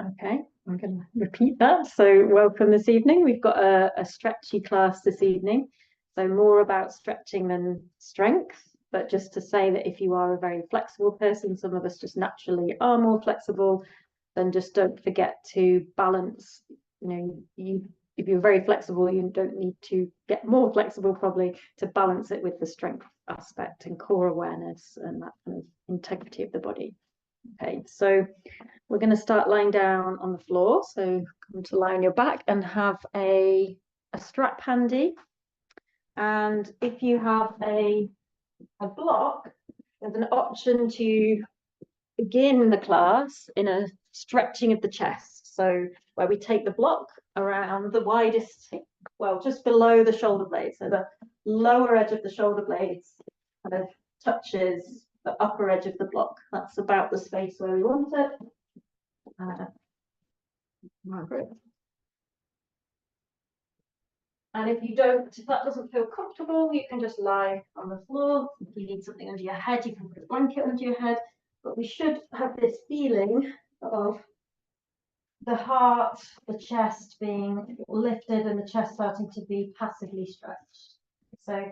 Okay, I'm going to repeat that. So welcome this evening. We've got a stretchy class this evening. So more about stretching than strength, but just to say that if you are a very flexible person, some of us just naturally are more flexible, then just don't forget to balance. If you're very flexible, you don't need to get more flexible probably to balance it with the strength aspect and core awareness and that kind of integrity of the body. Okay, so we're going to start lying down on the floor. So come to lie on your back and have a strap handy. And if you have a block, there's an option to begin the class in a stretching of the chest. So where we take the block around the widest, well, just below the shoulder blades. So the lower edge of the shoulder blades kind of touches the upper edge of the block. That's about the space where we want it. Margaret. And if that doesn't feel comfortable, you can just lie on the floor. If you need something under your head, you can put a blanket under your head. But we should have this feeling of the heart, the chest being lifted and the chest starting to be passively stretched. So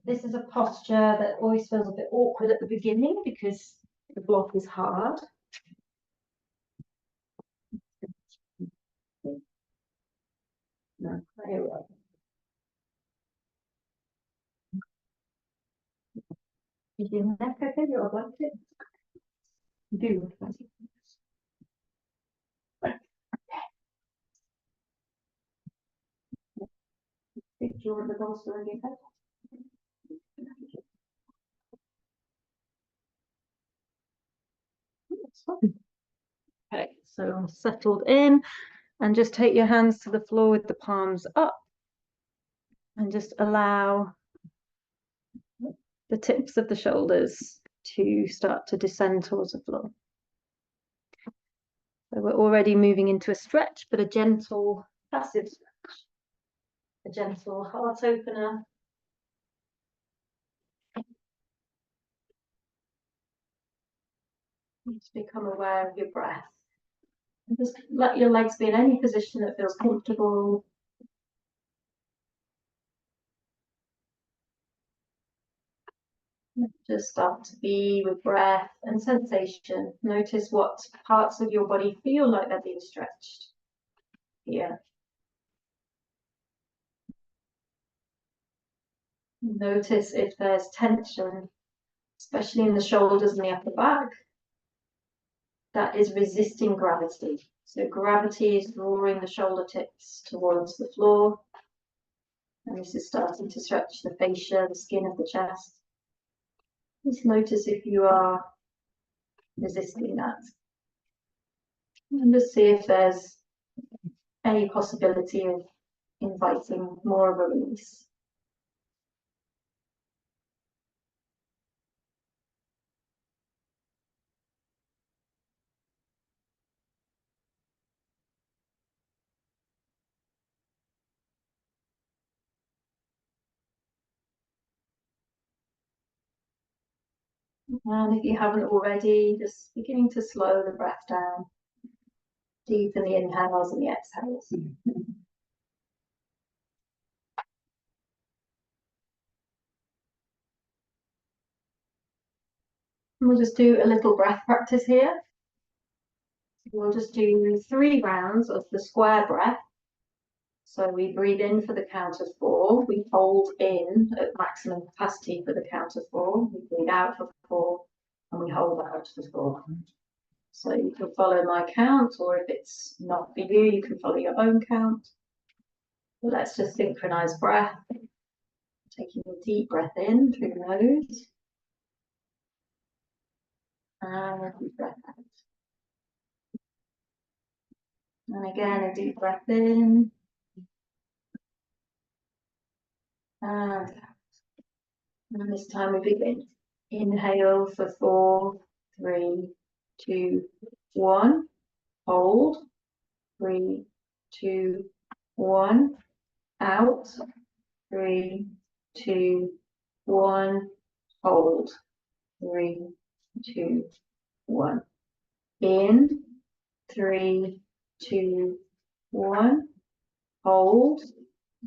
this is a posture that always feels a bit awkward at the beginning because the block is hard. No, very well. Is your neck okay? Your blanket? Do. Do you want the bolster on your head? Okay, so settled in, and just take your hands to the floor with the palms up and just allow the tips of the shoulders to start to descend towards the floor. So we're already moving into a stretch, but a gentle, passive stretch. A gentle heart opener. Just become aware of your breath. And just let your legs be in any position that feels comfortable. Just start to be with breath and sensation. Notice what parts of your body feel like they're being stretched here. Notice if there's tension, especially in the shoulders and the upper back, that is resisting gravity. So gravity is drawing the shoulder tips towards the floor. And this is starting to stretch the fascia, the skin of the chest. Just notice if you are resisting that. And just see if there's any possibility of inviting more of a release. And if you haven't already, just beginning to slow the breath down. Deepen the inhales and the exhales. And we'll just do a little breath practice here. We'll just do 3 rounds of the square breath. So we breathe in for the count of 4. We hold in at maximum capacity for the count of 4. We breathe out for 4, and we hold out for 4. So you can follow my count, or if it's not for you, you can follow your own count. But let's just synchronize breath. Taking a deep breath in through the nose. And a deep breath out. And again, a deep breath in. And out. And this time we begin. Inhale for 4, 3, 2, 1. Hold. 3, 2, 1. Out. 3, 2, 1. Hold. 3, 2, 1. In. 3, 2, 1. Hold.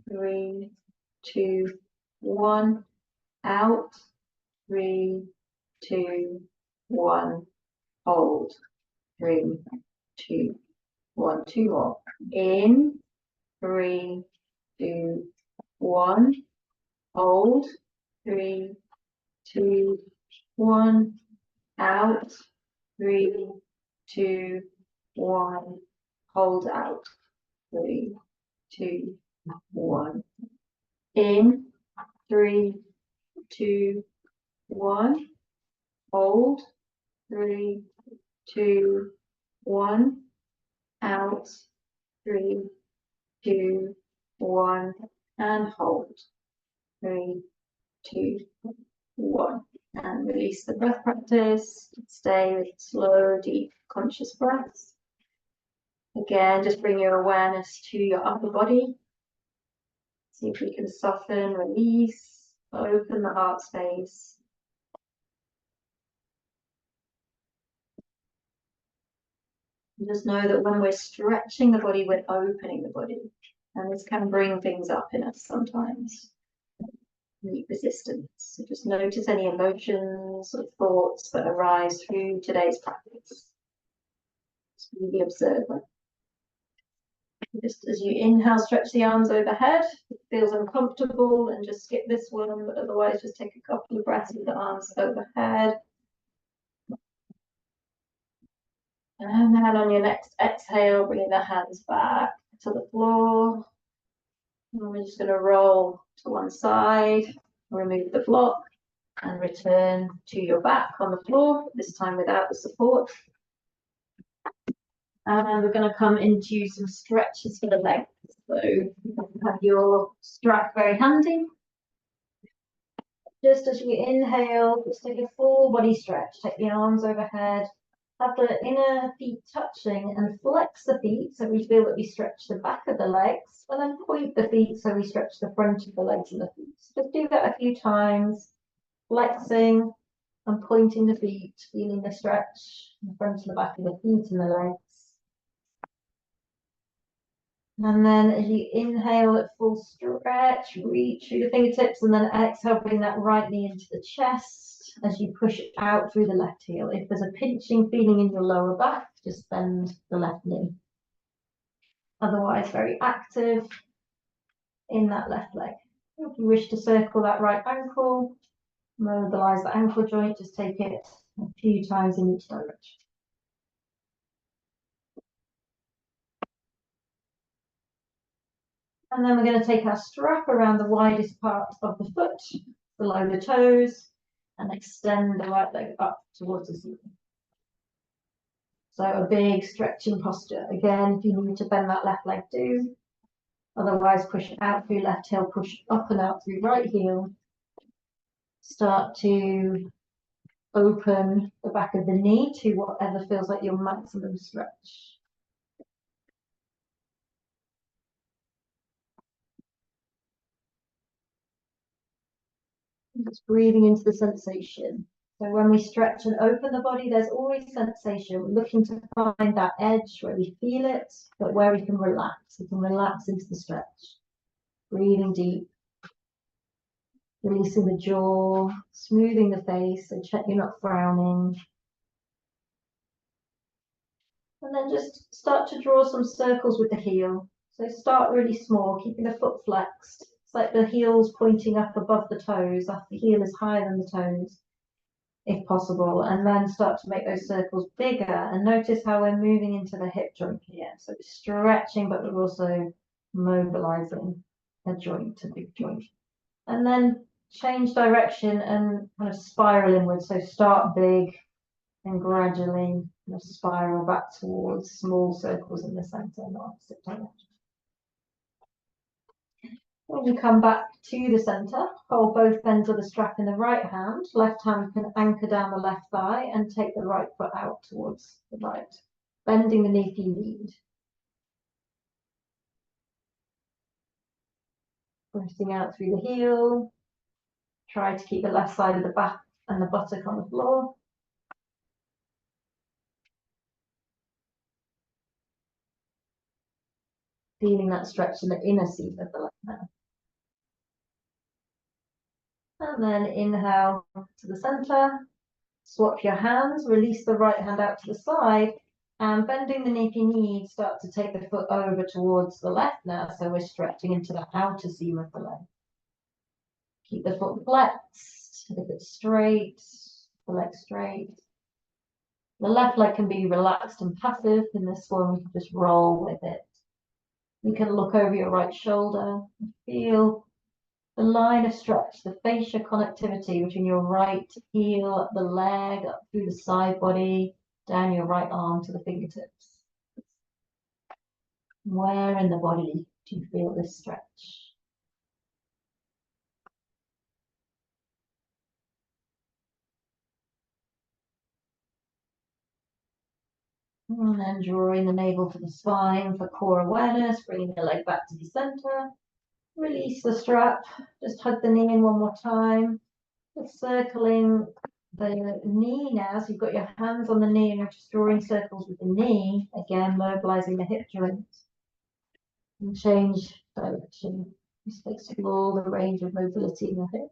3, 2, 1. Out. 3, 2, 1. Hold. 3, 2, 1. Two more. In. 3, 2, 1. Hold. 3, 2, 1. Out. 3, 2, 1. Hold out. 3, 2, 1. In. 3, 2, 1. Hold. 3, 2, 1. Out. 3, 2, 1. And hold. 3, 2, 1. And release the breath practice. Stay with slow, deep, conscious breaths. Again, just bring your awareness to your upper body. See if we can soften, release, open the heart space. And just know that when we're stretching the body, we're opening the body. And this can bring things up in us sometimes. Meet resistance. So just notice any emotions or thoughts that arise through today's practice. Just be the observer. Just as you inhale, stretch the arms overhead. If it feels uncomfortable, then just skip this one, but otherwise just take a couple of breaths with the arms overhead. And then on your next exhale, bring the hands back to the floor. And we're just going to roll to one side, remove the block, and return to your back on the floor, this time without the support. And we're going to come into some stretches for the legs. So have your strap very handy. Just as you inhale, just take a full body stretch. Take the arms overhead. Have the inner feet touching and flex the feet so we feel that we stretch the back of the legs, and then point the feet so we stretch the front of the legs and the feet. So just do that a few times, flexing and pointing the feet, feeling the stretch in the front and the back of the feet and the legs. And then as you inhale at full stretch, reach through the fingertips, and then exhale, bring that right knee into the chest as you push it out through the left heel. If there's a pinching feeling in your lower back, just bend the left knee. Otherwise, very active in that left leg. If you wish to circle that right ankle, mobilize the ankle joint, just take it a few times in each direction. And then we're going to take our strap around the widest part of the foot, below the toes, and extend the right leg up towards the ceiling. So a big stretching posture. Again, if you need to bend that left leg, do. Otherwise, push out through left heel, push up and out through right heel. Start to open the back of the knee to whatever feels like your maximum stretch. Just breathing into the sensation. So when we stretch and open the body, there's always sensation. We're looking to find that edge where we feel it, but where we can relax. We can relax into the stretch. Breathing deep. Releasing the jaw, smoothing the face, so check you're not frowning. And then just start to draw some circles with the heel. So start really small, keeping the foot flexed. It's like the heel's pointing up above the toes. The heel is higher than the toes, if possible. And then start to make those circles bigger. And notice how we're moving into the hip joint here. So we're stretching, but we're also mobilizing a joint, a big joint. And then change direction and kind of spiral inwards. So start big and gradually kind of spiral back towards small circles in the center and opposite direction. When you come back to the center, hold both ends of the strap in the right hand. Left hand can anchor down the left thigh and take the right foot out towards the right, bending the knee if you need. Breathing out through the heel. Try to keep the left side of the back and the buttock on the floor. Feeling that stretch in the inner seam of the left hand. And then inhale to the center. Swap your hands, release the right hand out to the side, and bending the knee if you need, start to take the foot over towards the left now. So we're stretching into the outer seam of the leg. Keep the foot flexed, if it's straight, the leg straight. The left leg can be relaxed and passive. In this one, we can just roll with it. You can look over your right shoulder and feel the line of stretch, the fascia connectivity between your right heel, the leg, up through the side body, down your right arm to the fingertips. Where in the body do you feel this stretch? And then drawing the navel to the spine for core awareness, bringing the leg back to the center. Release the strap, just hug the knee in one more time. Just circling the knee now, so you've got your hands on the knee and you're just drawing circles with the knee, again mobilizing the hip joint. And change direction, just explore the range of mobility in the hip.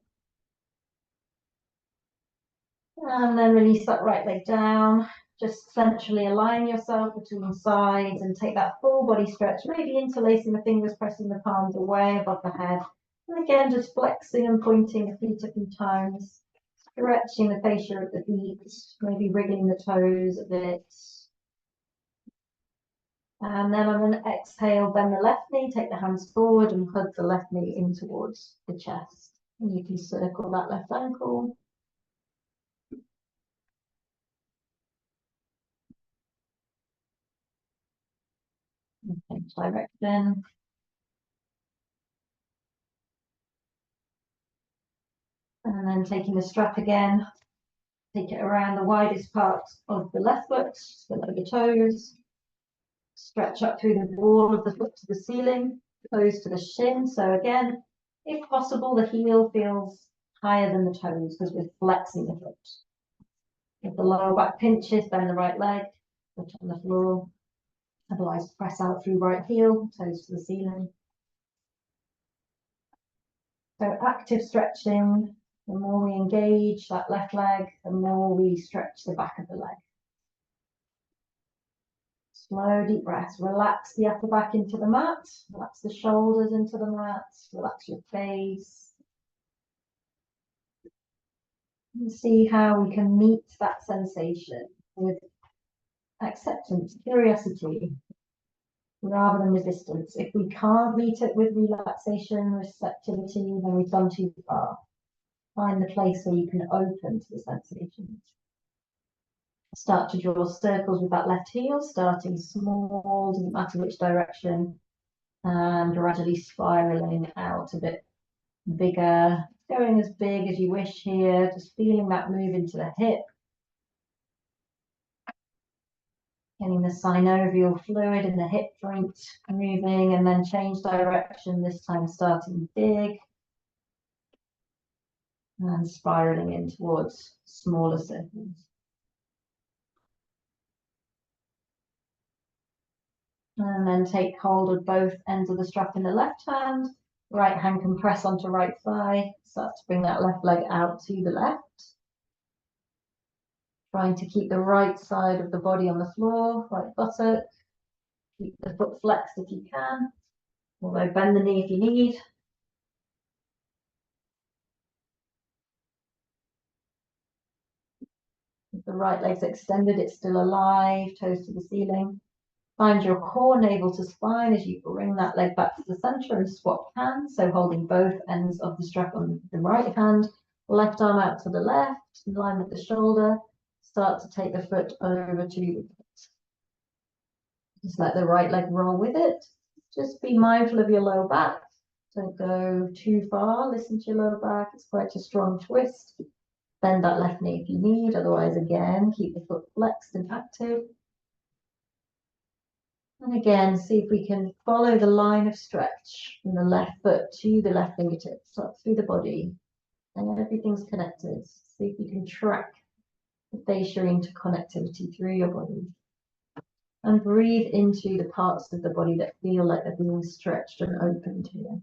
And then release that right leg down. Just centrally align yourself between sides and take that full body stretch, maybe interlacing the fingers, pressing the palms away above the head. And again, just flexing and pointing the feet a few times, stretching the fascia of the feet, maybe wriggling the toes a bit. And then on an exhale, bend the left knee, take the hands forward and hug the left knee in towards the chest. And you can circle that left ankle. Change direction. And then taking the strap again, take it around the widest part of the left foot, below the toes. Stretch up through the ball of the foot to the ceiling, toes to the shin. So again, if possible, the heel feels higher than the toes because we're flexing the foot. If the lower back pinches, bend the right leg, foot on the floor. Otherwise, press out through right heel, toes to the ceiling. So active stretching, the more we engage that left leg, the more we stretch the back of the leg. Slow, deep breaths. Relax the upper back into the mat. Relax the shoulders into the mat. Relax your face. And see how we can meet that sensation with acceptance, curiosity, rather than resistance. If we can't meet it with relaxation, receptivity, then we've gone too far. Find the place where you can open to the sensations. Start to draw circles with that left heel, starting small, doesn't matter which direction, and gradually spiraling out a bit bigger, going as big as you wish here, just feeling that move into the hip, getting the synovial fluid in the hip joint moving, and then change direction, this time starting big and spiraling in towards smaller circles. And then take hold of both ends of the strap in the left hand. Right hand can press onto right thigh. Start to bring that left leg out to the left. Trying to keep the right side of the body on the floor, right buttock. Keep the foot flexed if you can. Although bend the knee if you need. If the right leg's extended, it's still alive, toes to the ceiling. Find your core, navel to spine as you bring that leg back to the center and swap hands. So holding both ends of the strap on the right hand, left arm out to the left, in line with the shoulder. Start to take the foot over to the foot. Just let the right leg roll with it. Just be mindful of your lower back. Don't go too far. Listen to your lower back. It's quite a strong twist. Bend that left knee if you need. Otherwise, again, keep the foot flexed and active. And again, see if we can follow the line of stretch from the left foot to the left fingertips, up through the body, and everything's connected. See if you can track the fascia interconnectivity through your body. And breathe into the parts of the body that feel like they're being stretched and opened here.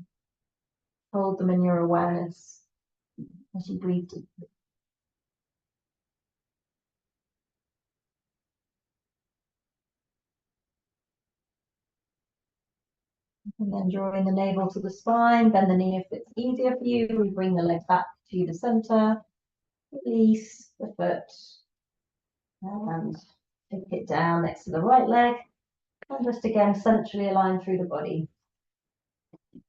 Hold them in your awareness as you breathe deeply. And then drawing the navel to the spine, bend the knee if it's easier for you. We bring the leg back to the center. Release the foot and take it down next to the right leg. And just again, centrally aligned through the body.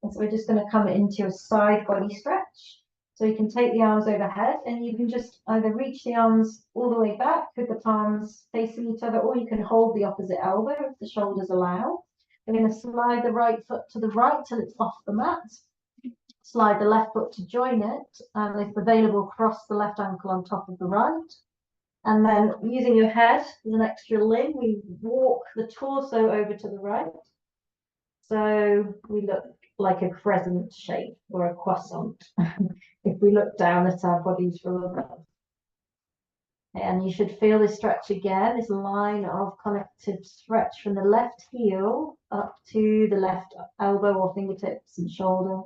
And so we're just going to come into a side body stretch. So you can take the arms overhead and you can just either reach the arms all the way back with the palms facing each other, or you can hold the opposite elbow if the shoulders allow. We're going to slide the right foot to the right till it's off the mat. Slide the left foot to join it, and if available, cross the left ankle on top of the right. And then using your head as an extra limb, we walk the torso over to the right. So we look like a crescent shape or a croissant if we look down at our bodies from above. And you should feel this stretch again, this line of connective stretch from the left heel up to the left elbow or fingertips and shoulder.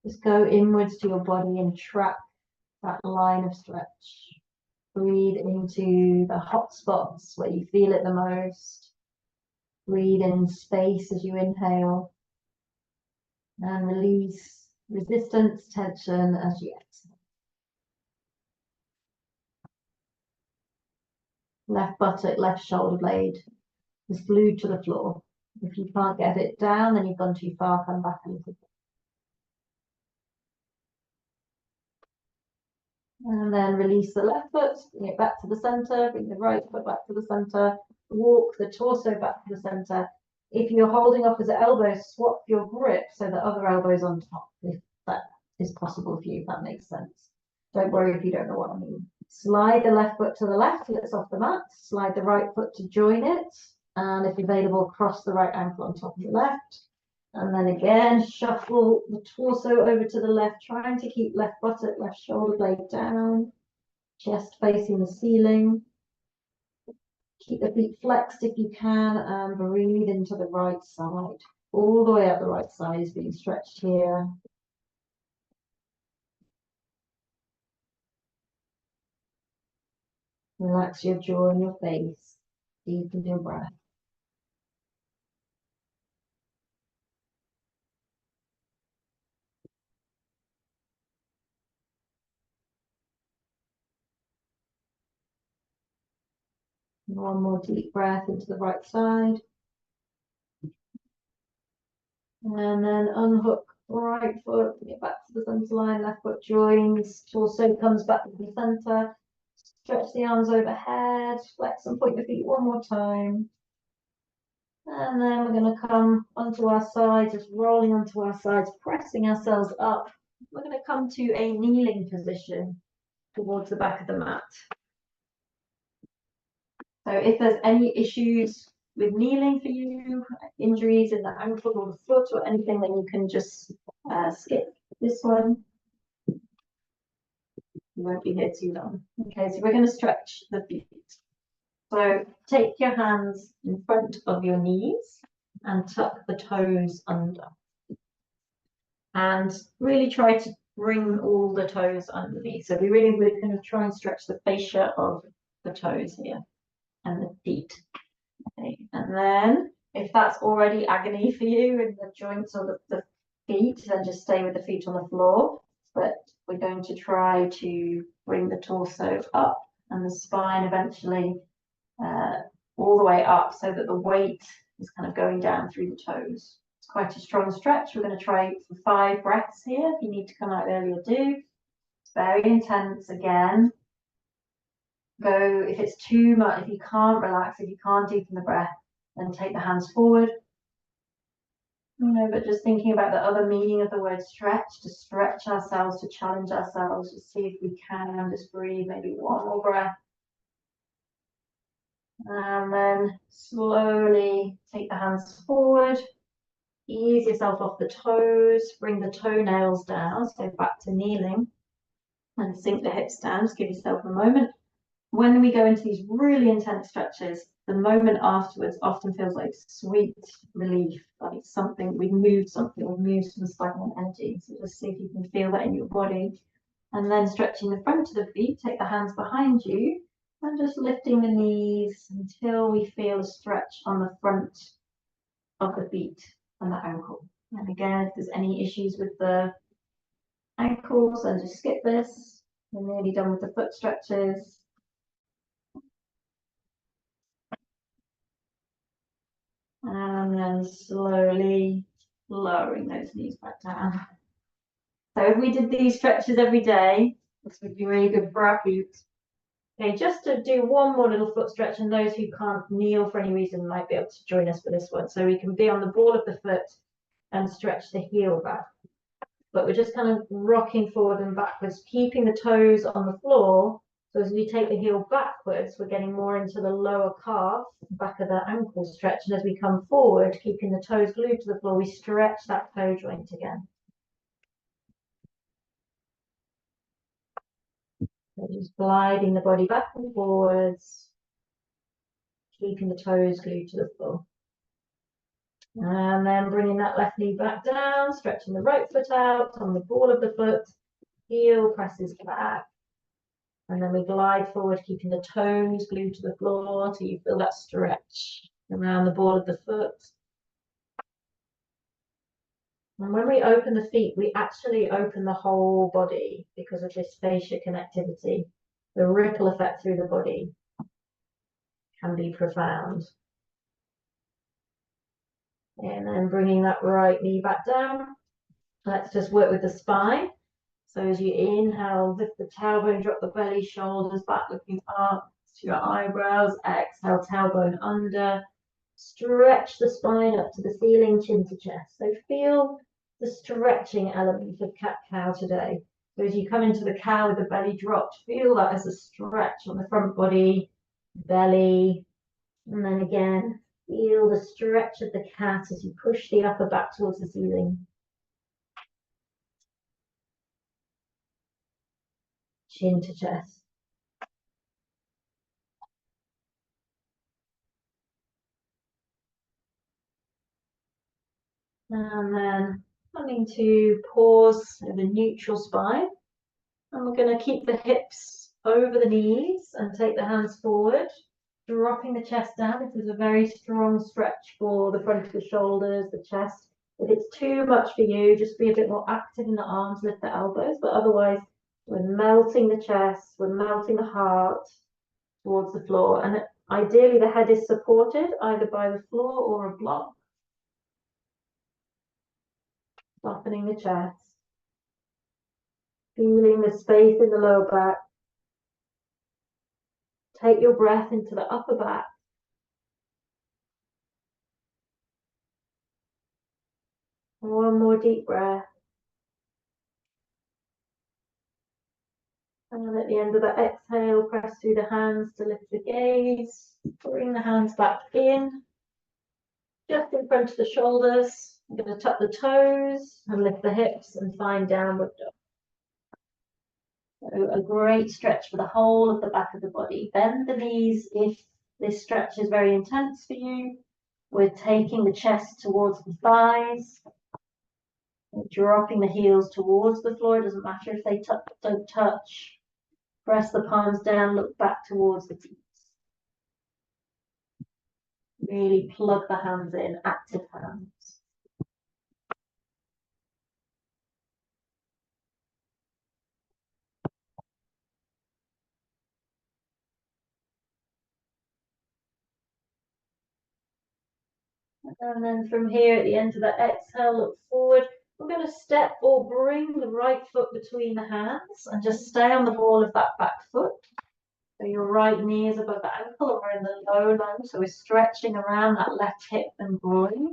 Just go inwards to your body and track that line of stretch. Breathe into the hot spots where you feel it the most. Breathe in space as you inhale. And release resistance, tension as you exhale. Left buttock, left shoulder blade is glued to the floor. If you can't get it down, then you've gone too far, come back a little bit. And then release the left foot, bring it back to the center, bring the right foot back to the center, walk the torso back to the center. If you're holding opposite elbows, swap your grip so the other elbow's on top, if that is possible for you, if that makes sense. Don't worry if you don't know what I mean. Slide the left foot to the left till it's off the mat. Slide the right foot to join it. And if available, cross the right ankle on top of the left. And then again, shuffle the torso over to the left, trying to keep left buttock, left shoulder blade down, chest facing the ceiling. Keep the feet flexed if you can, and breathe into the right side. All the way up the right side is being stretched here. Relax your jaw and your face. Deepen your breath. One more deep breath into the right side. And then unhook right foot, bring it back to the center line, left foot joins, torso comes back to the center. Stretch the arms overhead, flex and point the feet one more time. And then we're going to come onto our sides, just rolling onto our sides, pressing ourselves up. We're going to come to a kneeling position towards the back of the mat. So if there's any issues with kneeling for you, injuries in the ankle or the foot or anything, then you can just skip this one. You won't be here too long. Okay, so we're going to stretch the feet. So take your hands in front of your knees and tuck the toes under. And really try to bring all the toes underneath. So we're going to try and stretch the fascia of the toes here and the feet. Okay. And then if that's already agony for you in the joints or the feet, then just stay with the feet on the floor. But we're going to try to bring the torso up and the spine eventually all the way up so that the weight is kind of going down through the toes. It's quite a strong stretch. We're going to try for 5 breaths here. If you need to come out earlier, do. It's very intense again. Go, if it's too much, if you can't relax, if you can't deepen the breath, then take the hands forward. But just thinking about the other meaning of the word stretch, to stretch ourselves, to challenge ourselves, to see if we can just breathe, maybe one more breath. And then slowly take the hands forward. Ease yourself off the toes, bring the toenails down, so back to kneeling, and sink the hips down. Just give yourself a moment. When we go into these really intense stretches, the moment afterwards often feels like sweet relief, like something, we've moved some stagnant energy. So just see if you can feel that in your body. And then stretching the front of the feet, take the hands behind you and just lifting the knees until we feel a stretch on the front of the feet and the ankle. And again, if there's any issues with the ankles, then just skip this. We're nearly done with the foot stretches. And then slowly lowering those knees back down. So if we did these stretches every day, this would be really good for our feet. Okay, just to do one more little foot stretch, and those who can't kneel for any reason might be able to join us for this one. So we can be on the ball of the foot and stretch the heel back. But we're just kind of rocking forward and backwards, keeping the toes on the floor. So as we take the heel backwards, we're getting more into the lower calf, back of the ankle stretch. And as we come forward, keeping the toes glued to the floor, we stretch that toe joint again. So just gliding the body back and forwards, keeping the toes glued to the floor. And then bringing that left knee back down, stretching the right foot out on the ball of the foot, heel presses back. And then we glide forward, keeping the toes glued to the floor till you feel that stretch around the ball of the foot. And when we open the feet, we actually open the whole body because of this fascia connectivity. The ripple effect through the body can be profound. And then bringing that right knee back down. Let's just work with the spine. So as you inhale, lift the tailbone, drop the belly, shoulders back, looking up to your eyebrows. Exhale, tailbone under. Stretch the spine up to the ceiling, chin to chest. So feel the stretching element of cat-cow today. So as you come into the cow with the belly dropped, feel that as a stretch on the front body, belly. And then again, feel the stretch of the cat as you push the upper back towards the ceiling. Chin to chest. And then coming to pause in the neutral spine. And we're going to keep the hips over the knees and take the hands forward, dropping the chest down. This is a very strong stretch for the front of the shoulders, the chest. If it's too much for you, just be a bit more active in the arms, lift the elbows, but otherwise we're melting the chest, we're melting the heart towards the floor. And ideally the head is supported either by the floor or a block. Softening the chest. Feeling the space in the lower back. Take your breath into the upper back. One more deep breath. And then at the end of the exhale, press through the hands to lift the gaze. Bring the hands back in. Just in front of the shoulders. I'm going to tuck the toes and lift the hips and find downward dog. So a great stretch for the whole of the back of the body. Bend the knees if this stretch is very intense for you. We're taking the chest towards the thighs. Dropping the heels towards the floor. It doesn't matter if they don't touch. Press the palms down, look back towards the feet. Really plug the hands in, active hands. And then from here at the end of the exhale, look forward. We're going to step or bring the right foot between the hands and just stay on the ball of that back foot. So your right knee is above the ankle and we're in the low lunge. So we're stretching around that left hip and groin.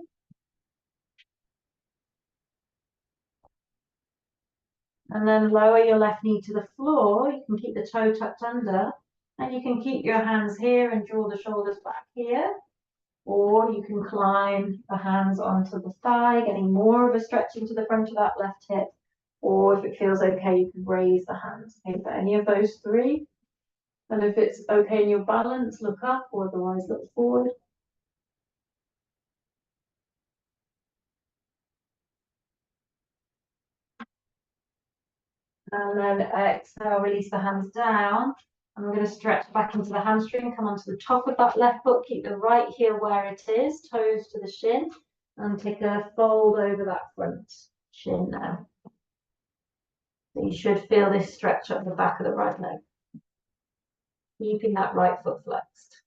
And then lower your left knee to the floor. You can keep the toe tucked under. And you can keep your hands here and draw the shoulders back here. Or you can climb the hands onto the thigh, getting more of a stretch into the front of that left hip. Or if it feels okay, you can raise the hands. Okay, for any of those three. And if it's okay in your balance, look up, or otherwise look forward. And then exhale, release the hands down. And we're going to stretch back into the hamstring, come onto the top of that left foot, keep the right heel where it is, toes to the shin, and take a fold over that front shin now. So you should feel this stretch up the back of the right leg, keeping that right foot flexed.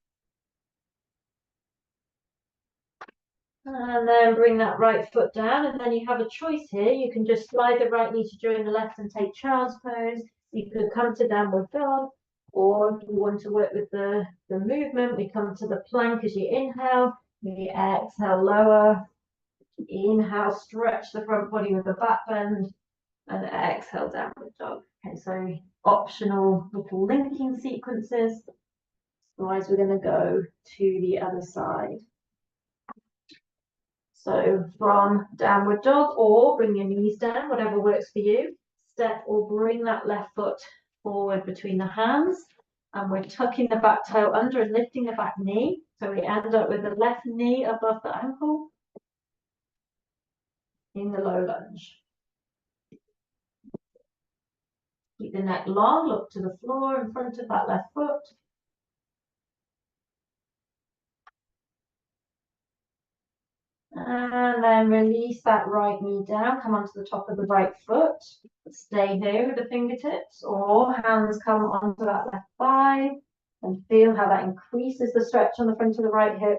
And then bring that right foot down, and then you have a choice here. You can just slide the right knee to join the left and take child's pose. You could come to downward dog, or if you want to work with the movement, we come to the plank as you inhale, we exhale, lower, inhale, stretch the front body with a back bend, and exhale, downward dog. Okay, so optional little linking sequences. Otherwise, we're going to go to the other side. So from downward dog, or bring your knees down, whatever works for you. Step or bring that left foot forward between the hands. And we're tucking the back toe under and lifting the back knee. So we end up with the left knee above the ankle in the low lunge. Keep the neck long, look to the floor in front of that left foot. And then release that right knee down, come onto the top of the right foot. Stay here with the fingertips, or hands come onto that left thigh, and feel how that increases the stretch on the front of the right hip.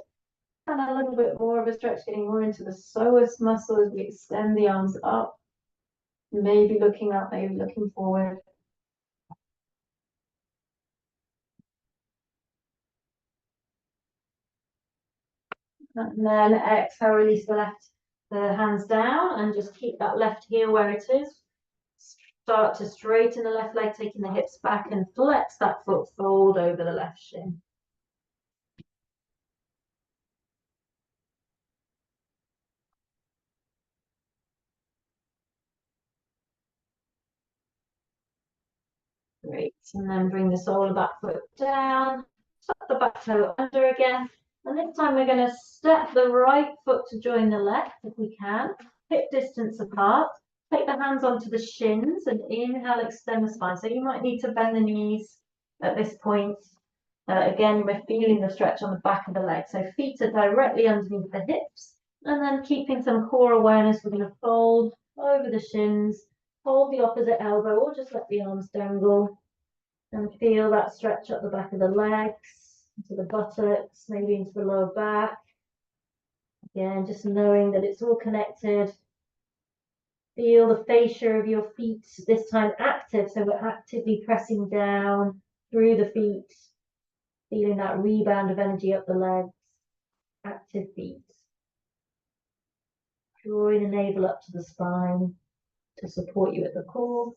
And a little bit more of a stretch, getting more into the psoas muscle as we extend the arms up. Maybe looking up, maybe looking forward. And then exhale, release the hands down, and just keep that left heel where it is. Start to straighten the left leg, taking the hips back, and flex that foot, fold over the left shin. Great, and then bring the sole of that foot down, tuck the back toe under again, and this time we're going to step the right foot to join the left if we can, hip distance apart. Take the hands onto the shins and inhale, extend the spine. So you might need to bend the knees at this point. Again, we're feeling the stretch on the back of the leg. So feet are directly underneath the hips, and then keeping some core awareness, we're going to fold over the shins, hold the opposite elbow, or just let the arms dangle, and feel that stretch up the back of the legs, into the buttocks, maybe into the lower back. Again, just knowing that it's all connected. Feel the fascia of your feet, this time active, so we're actively pressing down through the feet, feeling that rebound of energy up the legs, active feet. Drawing the navel up to the spine to support you at the core.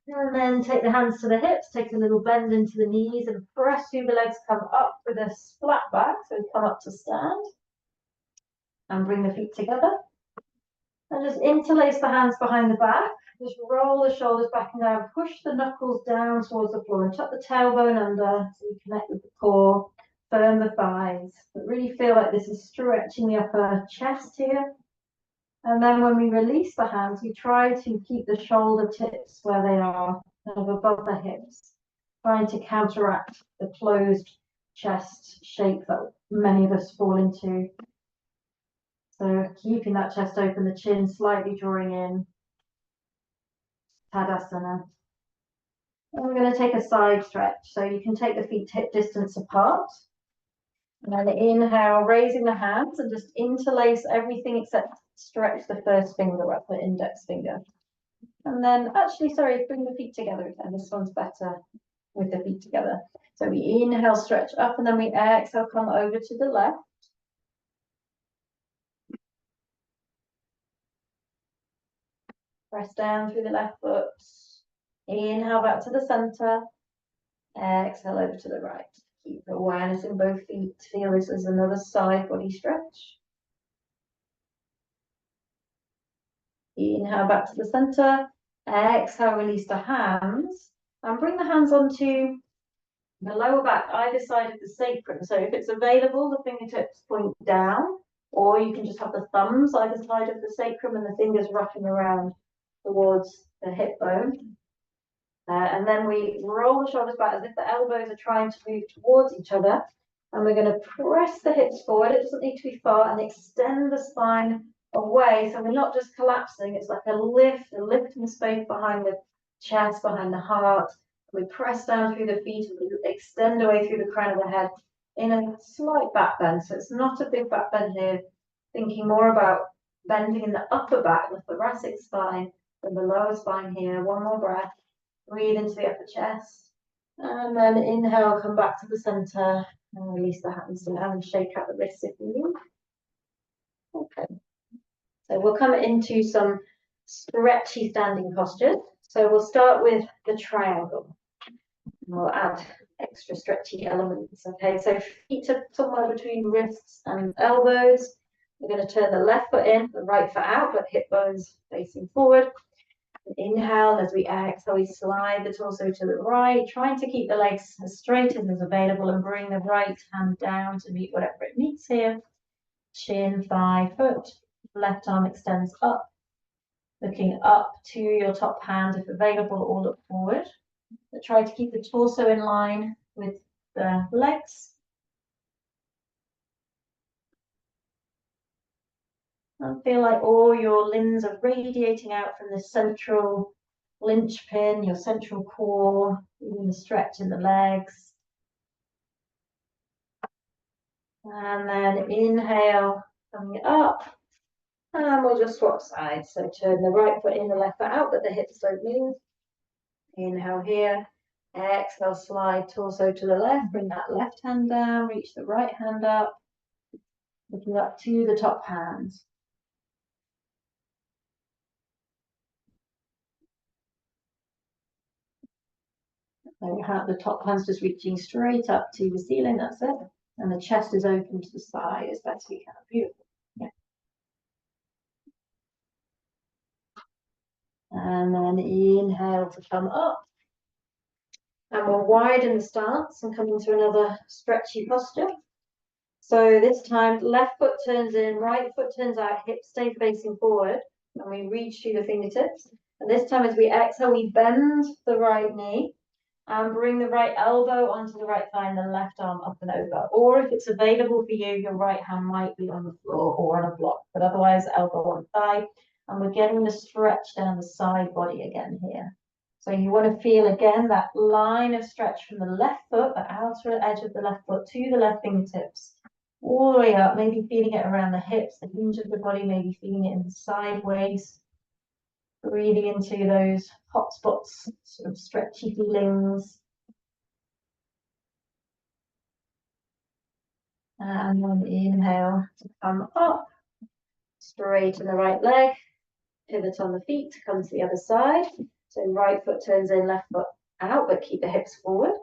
And then take the hands to the hips, take a little bend into the knees, and press through the legs, come up with a flat back, so come up to stand. And bring the feet together. And just interlace the hands behind the back. Just roll the shoulders back and down. Push the knuckles down towards the floor and tuck the tailbone under so you connect with the core. Firm the thighs. But really feel like this is stretching the upper chest here. And then when we release the hands, we try to keep the shoulder tips where they are, kind of above the hips, trying to counteract the closed chest shape that many of us fall into. So keeping that chest open, the chin slightly drawing in. Tadasana. And we're going to take a side stretch. So you can take the feet hip distance apart. And then inhale, raising the hands, and just interlace everything except stretch the first finger up, the index finger. And then, actually, sorry, bring the feet together again. This one's better with the feet together. So we inhale, stretch up, and then we exhale, come over to the left. Press down through the left foot. Inhale back to the center. Exhale over to the right. Keep awareness in both feet. Feel this as another side body stretch. Inhale back to the center. Exhale, release the hands and bring the hands onto the lower back, either side of the sacrum. So if it's available, the fingertips point down, or you can just have the thumbs either side of the sacrum and the fingers wrapping around towards the hip bone. And then we roll the shoulders back as if the elbows are trying to move towards each other. And we're going to press the hips forward. It doesn't need to be far, and extend the spine away. So we're not just collapsing. It's like a lift in the space behind the chest, behind the heart. We press down through the feet and we extend away through the crown of the head in a slight back bend. So it's not a big back bend here. Thinking more about bending in the upper back, the thoracic spine, than the lower spine here. One more breath. Breathe into the upper chest. And then inhale, come back to the center and release the hands down and shake out the wrists if you need. Okay. So we'll come into some stretchy standing postures. So we'll start with the triangle. We'll add extra stretchy elements. Okay, so feet are somewhere between wrists and elbows. We're going to turn the left foot in, the right foot out, but hip bones facing forward. Inhale, as we exhale, we slide the torso to the right, trying to keep the legs as straight as is available and bring the right hand down to meet whatever it meets here. Chin, thigh, foot. Left arm extends up, looking up to your top hand if available, or look forward. But try to keep the torso in line with the legs. And feel like all your limbs are radiating out from the central linchpin, your central core, even the stretch in the legs. And then inhale, coming up. And we'll just swap sides. So turn the right foot in, the left foot out, but the hips don't move. Inhale here. Exhale, slide torso to the left. Bring that left hand down, reach the right hand up. Looking up to the top hands. So the top hand's just reaching straight up to the ceiling, that's it. And the chest is open to the side as best we can. Beautiful. Yeah. And then inhale to come up. And we'll widen the stance and come into another stretchy posture. So this time, left foot turns in, right foot turns out, hips stay facing forward, and we reach through the fingertips. And this time, as we exhale, we bend the right knee and bring the right elbow onto the right thigh and the left arm up and over. Or if it's available for you, your right hand might be on the floor or on a block, but otherwise elbow on thigh. And we're getting the stretch down the side body again here. So you want to feel again that line of stretch from the left foot, the outer edge of the left foot to the left fingertips, all the way up, maybe feeling it around the hips, the hinge of the body, maybe feeling it in the sideways. Breathing into those hot spots, sort of stretchy feelings. And then inhale to come up, straighten the right leg, pivot on the feet, come to the other side. So right foot turns in, left foot out, but keep the hips forward.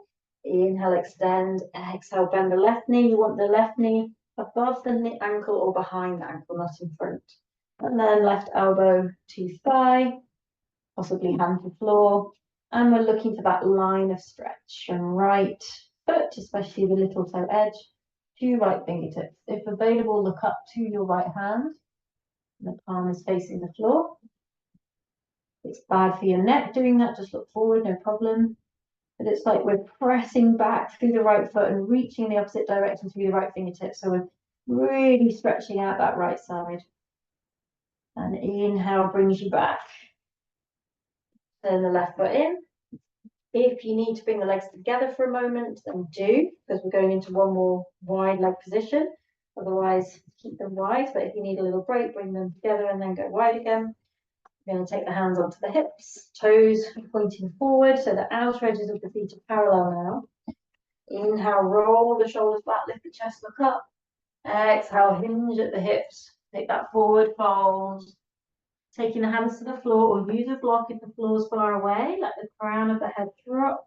Inhale, extend, exhale, bend the left knee. You want the left knee above the ankle or behind the ankle, not in front. And then left elbow to thigh, possibly hand to floor. And we're looking for that line of stretch from right foot, especially the little toe edge, to right fingertips. If available, look up to your right hand. The palm is facing the floor. It's bad for your neck doing that, just look forward, no problem. But it's like we're pressing back through the right foot and reaching the opposite direction through the right fingertips. So we're really stretching out that right side. And inhale brings you back. Turn the left foot in. If you need to bring the legs together for a moment, then do, because we're going into one more wide leg position. Otherwise, keep them wide. But if you need a little break, bring them together and then go wide again. We're going to take the hands onto the hips, toes pointing forward, so the outer edges of the feet are parallel now. Inhale, roll the shoulders back, lift the chest, look up. Exhale, hinge at the hips. Take that forward fold. Taking the hands to the floor, or use a block if the floor is far away. Let the crown of the head drop.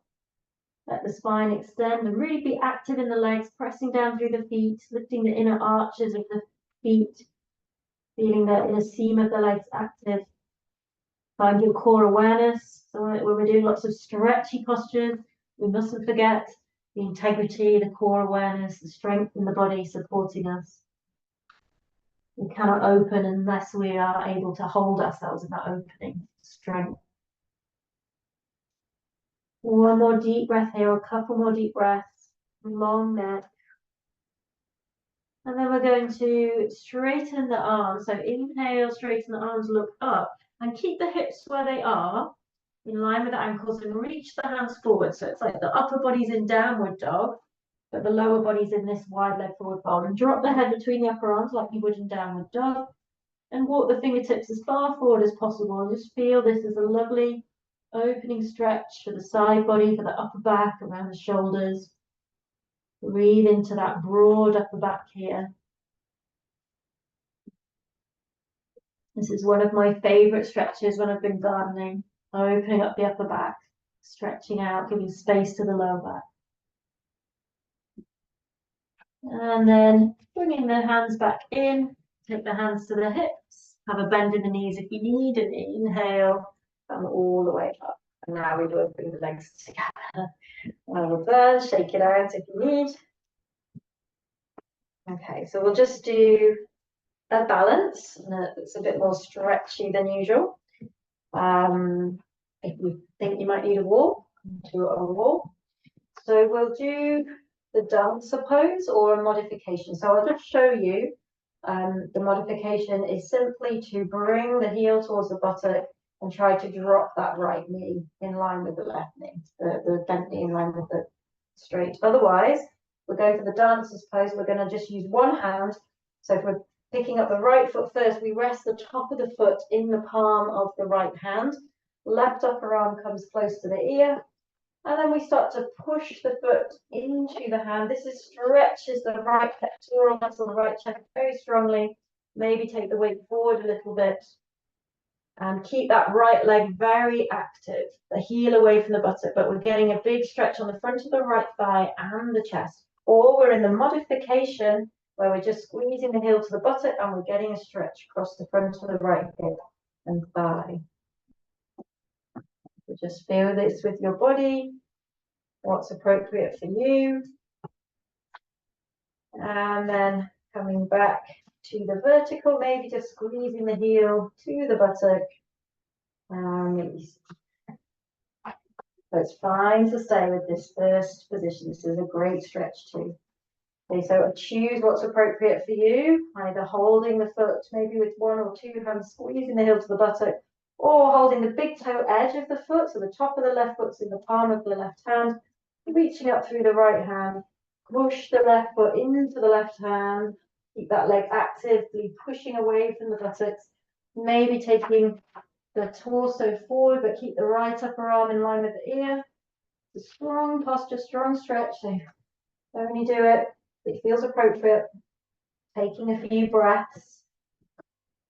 Let the spine extend and really be active in the legs, pressing down through the feet, lifting the inner arches of the feet, feeling the inner seam of the legs active. Find your core awareness. So when we're doing lots of stretchy postures, we mustn't forget the integrity, the core awareness, the strength in the body supporting us. We cannot open unless we are able to hold ourselves in that opening strength. One more deep breath here, a couple more deep breaths. Long neck. And then we're going to straighten the arms. So inhale, straighten the arms, look up, and keep the hips where they are, in line with the ankles, and reach the hands forward. So it's like the upper body's in downward dog, but the lower body's in this wide leg forward fold. And drop the head between the upper arms like you would in downward dog. And walk the fingertips as far forward as possible. And just feel this is a lovely opening stretch for the side body, for the upper back, around the shoulders. Breathe into that broad upper back here. This is one of my favorite stretches when I've been gardening. Opening up the upper back, stretching out, giving space to the lower back. And then bringing the hands back in, take the hands to the hips, have a bend in the knees if you need, and inhale, come all the way up. And now we will bring the legs together. Well done, shake it out if you need. Okay, so we'll just do a balance. It's a bit more stretchy than usual. If you think you might need a wall, do a wall. So we'll do the dancer pose or a modification. So I'll just show you. The modification is simply to bring the heel towards the buttock and try to drop that right knee in line with the left knee, the bent knee in line with the straight. Otherwise, we're going for the dancer's pose. We're going to just use one hand. So if we're picking up the right foot first, we rest the top of the foot in the palm of the right hand. Left upper arm comes close to the ear. And then we start to push the foot into the hand. This stretches the right pectoral muscle, the right chest very strongly. Maybe take the weight forward a little bit. And keep that right leg very active. The heel away from the buttock, but we're getting a big stretch on the front of the right thigh and the chest. Or we're in the modification where we're just squeezing the heel to the buttock and we're getting a stretch across the front of the right hip and thigh. So just feel this with your body, what's appropriate for you. And then coming back to the vertical, maybe just squeezing the heel to the buttock. So it's fine to stay with this first position. This is a great stretch too. Okay, so choose what's appropriate for you, either holding the foot maybe with one or two hands, squeezing the heel to the buttock, or holding the big toe edge of the foot, so the top of the left foot's in the palm of the left hand, reaching up through the right hand, push the left foot into the left hand, keep that leg actively pushing away from the buttocks, maybe taking the torso forward, but keep the right upper arm in line with the ear. It's a strong posture, strong stretch, so only do it if it feels appropriate. Taking a few breaths.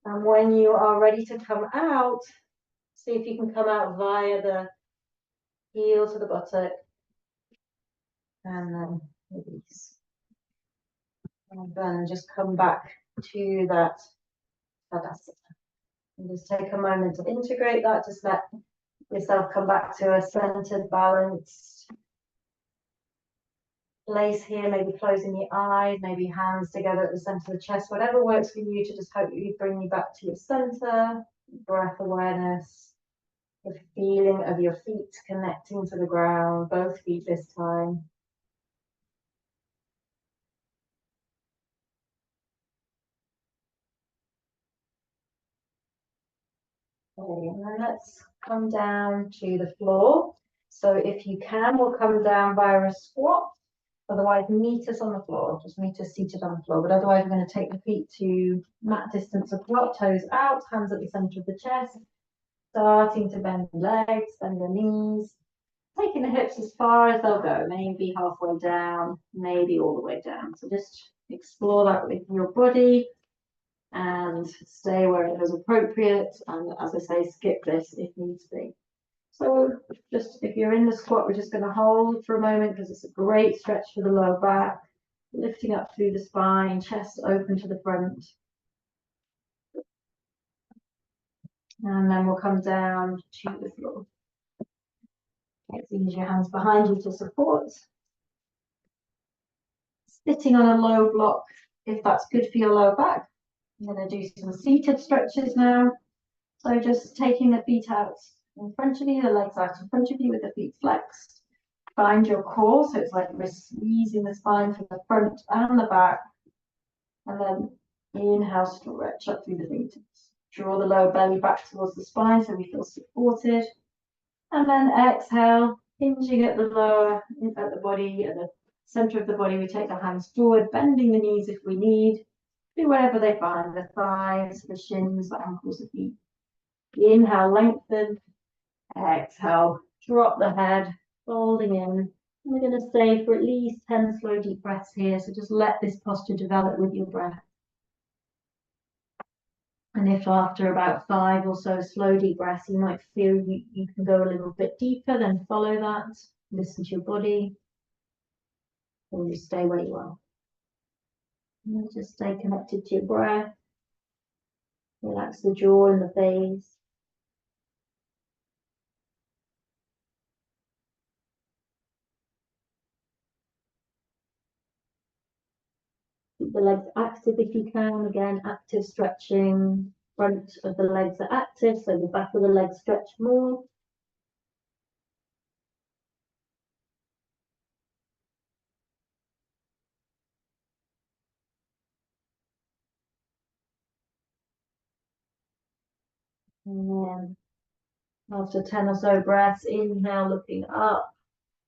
And when you are ready to come out, see if you can come out via the heel to the buttock. And then release. And then just come back to that Tadasana. And just take a moment to integrate that. Just let yourself come back to a centered, balanced place here. Maybe closing the eyes, maybe hands together at the center of the chest. Whatever works for you to just hope you bring you back to your center. Breath awareness. The feeling of your feet connecting to the ground, both feet this time. Okay, and then let's come down to the floor. So if you can, we'll come down via a squat. Otherwise, meet us on the floor. Just meet us seated on the floor. But otherwise, we're going to take the feet to mat distance apart, toes out, hands at the center of the chest. Starting to bend the legs, bend the knees. Taking the hips as far as they'll go. Maybe halfway down, maybe all the way down. So just explore that with your body. And stay where it is appropriate, and as I say, skip this if needs be. So just if you're in the squat, we're just going to hold for a moment because it's a great stretch for the lower back, lifting up through the spine, chest open to the front. And then we'll come down to the floor. Okay, so use your hands behind you to support. Sitting on a low block, if that's good for your lower back. I'm going to do some seated stretches now. So just taking the feet out in front of you, the legs out in front of you with the feet flexed. Find your core, so it's like we're squeezing the spine from the front and the back. And then inhale, stretch up through the fingertips. Draw the lower belly back towards the spine so we feel supported. And then exhale, hinging at the lower, at the body, at the center of the body. We take the hands forward, bending the knees if we need. Do whatever they find, the thighs, the shins, the ankles, the feet. Inhale, lengthen. Exhale, drop the head, folding in. We're going to stay for at least 10 slow deep breaths here. So just let this posture develop with your breath. And if after about 5 or so slow deep breaths, you might feel you can go a little bit deeper, then follow that. Listen to your body. Or just stay where you are. And just stay connected to your breath. Relax the jaw and the face. Keep the legs active if you can. Again, active stretching. Front of the legs are active, so the back of the legs stretch more. And then after 10 or so breaths, inhale, looking up.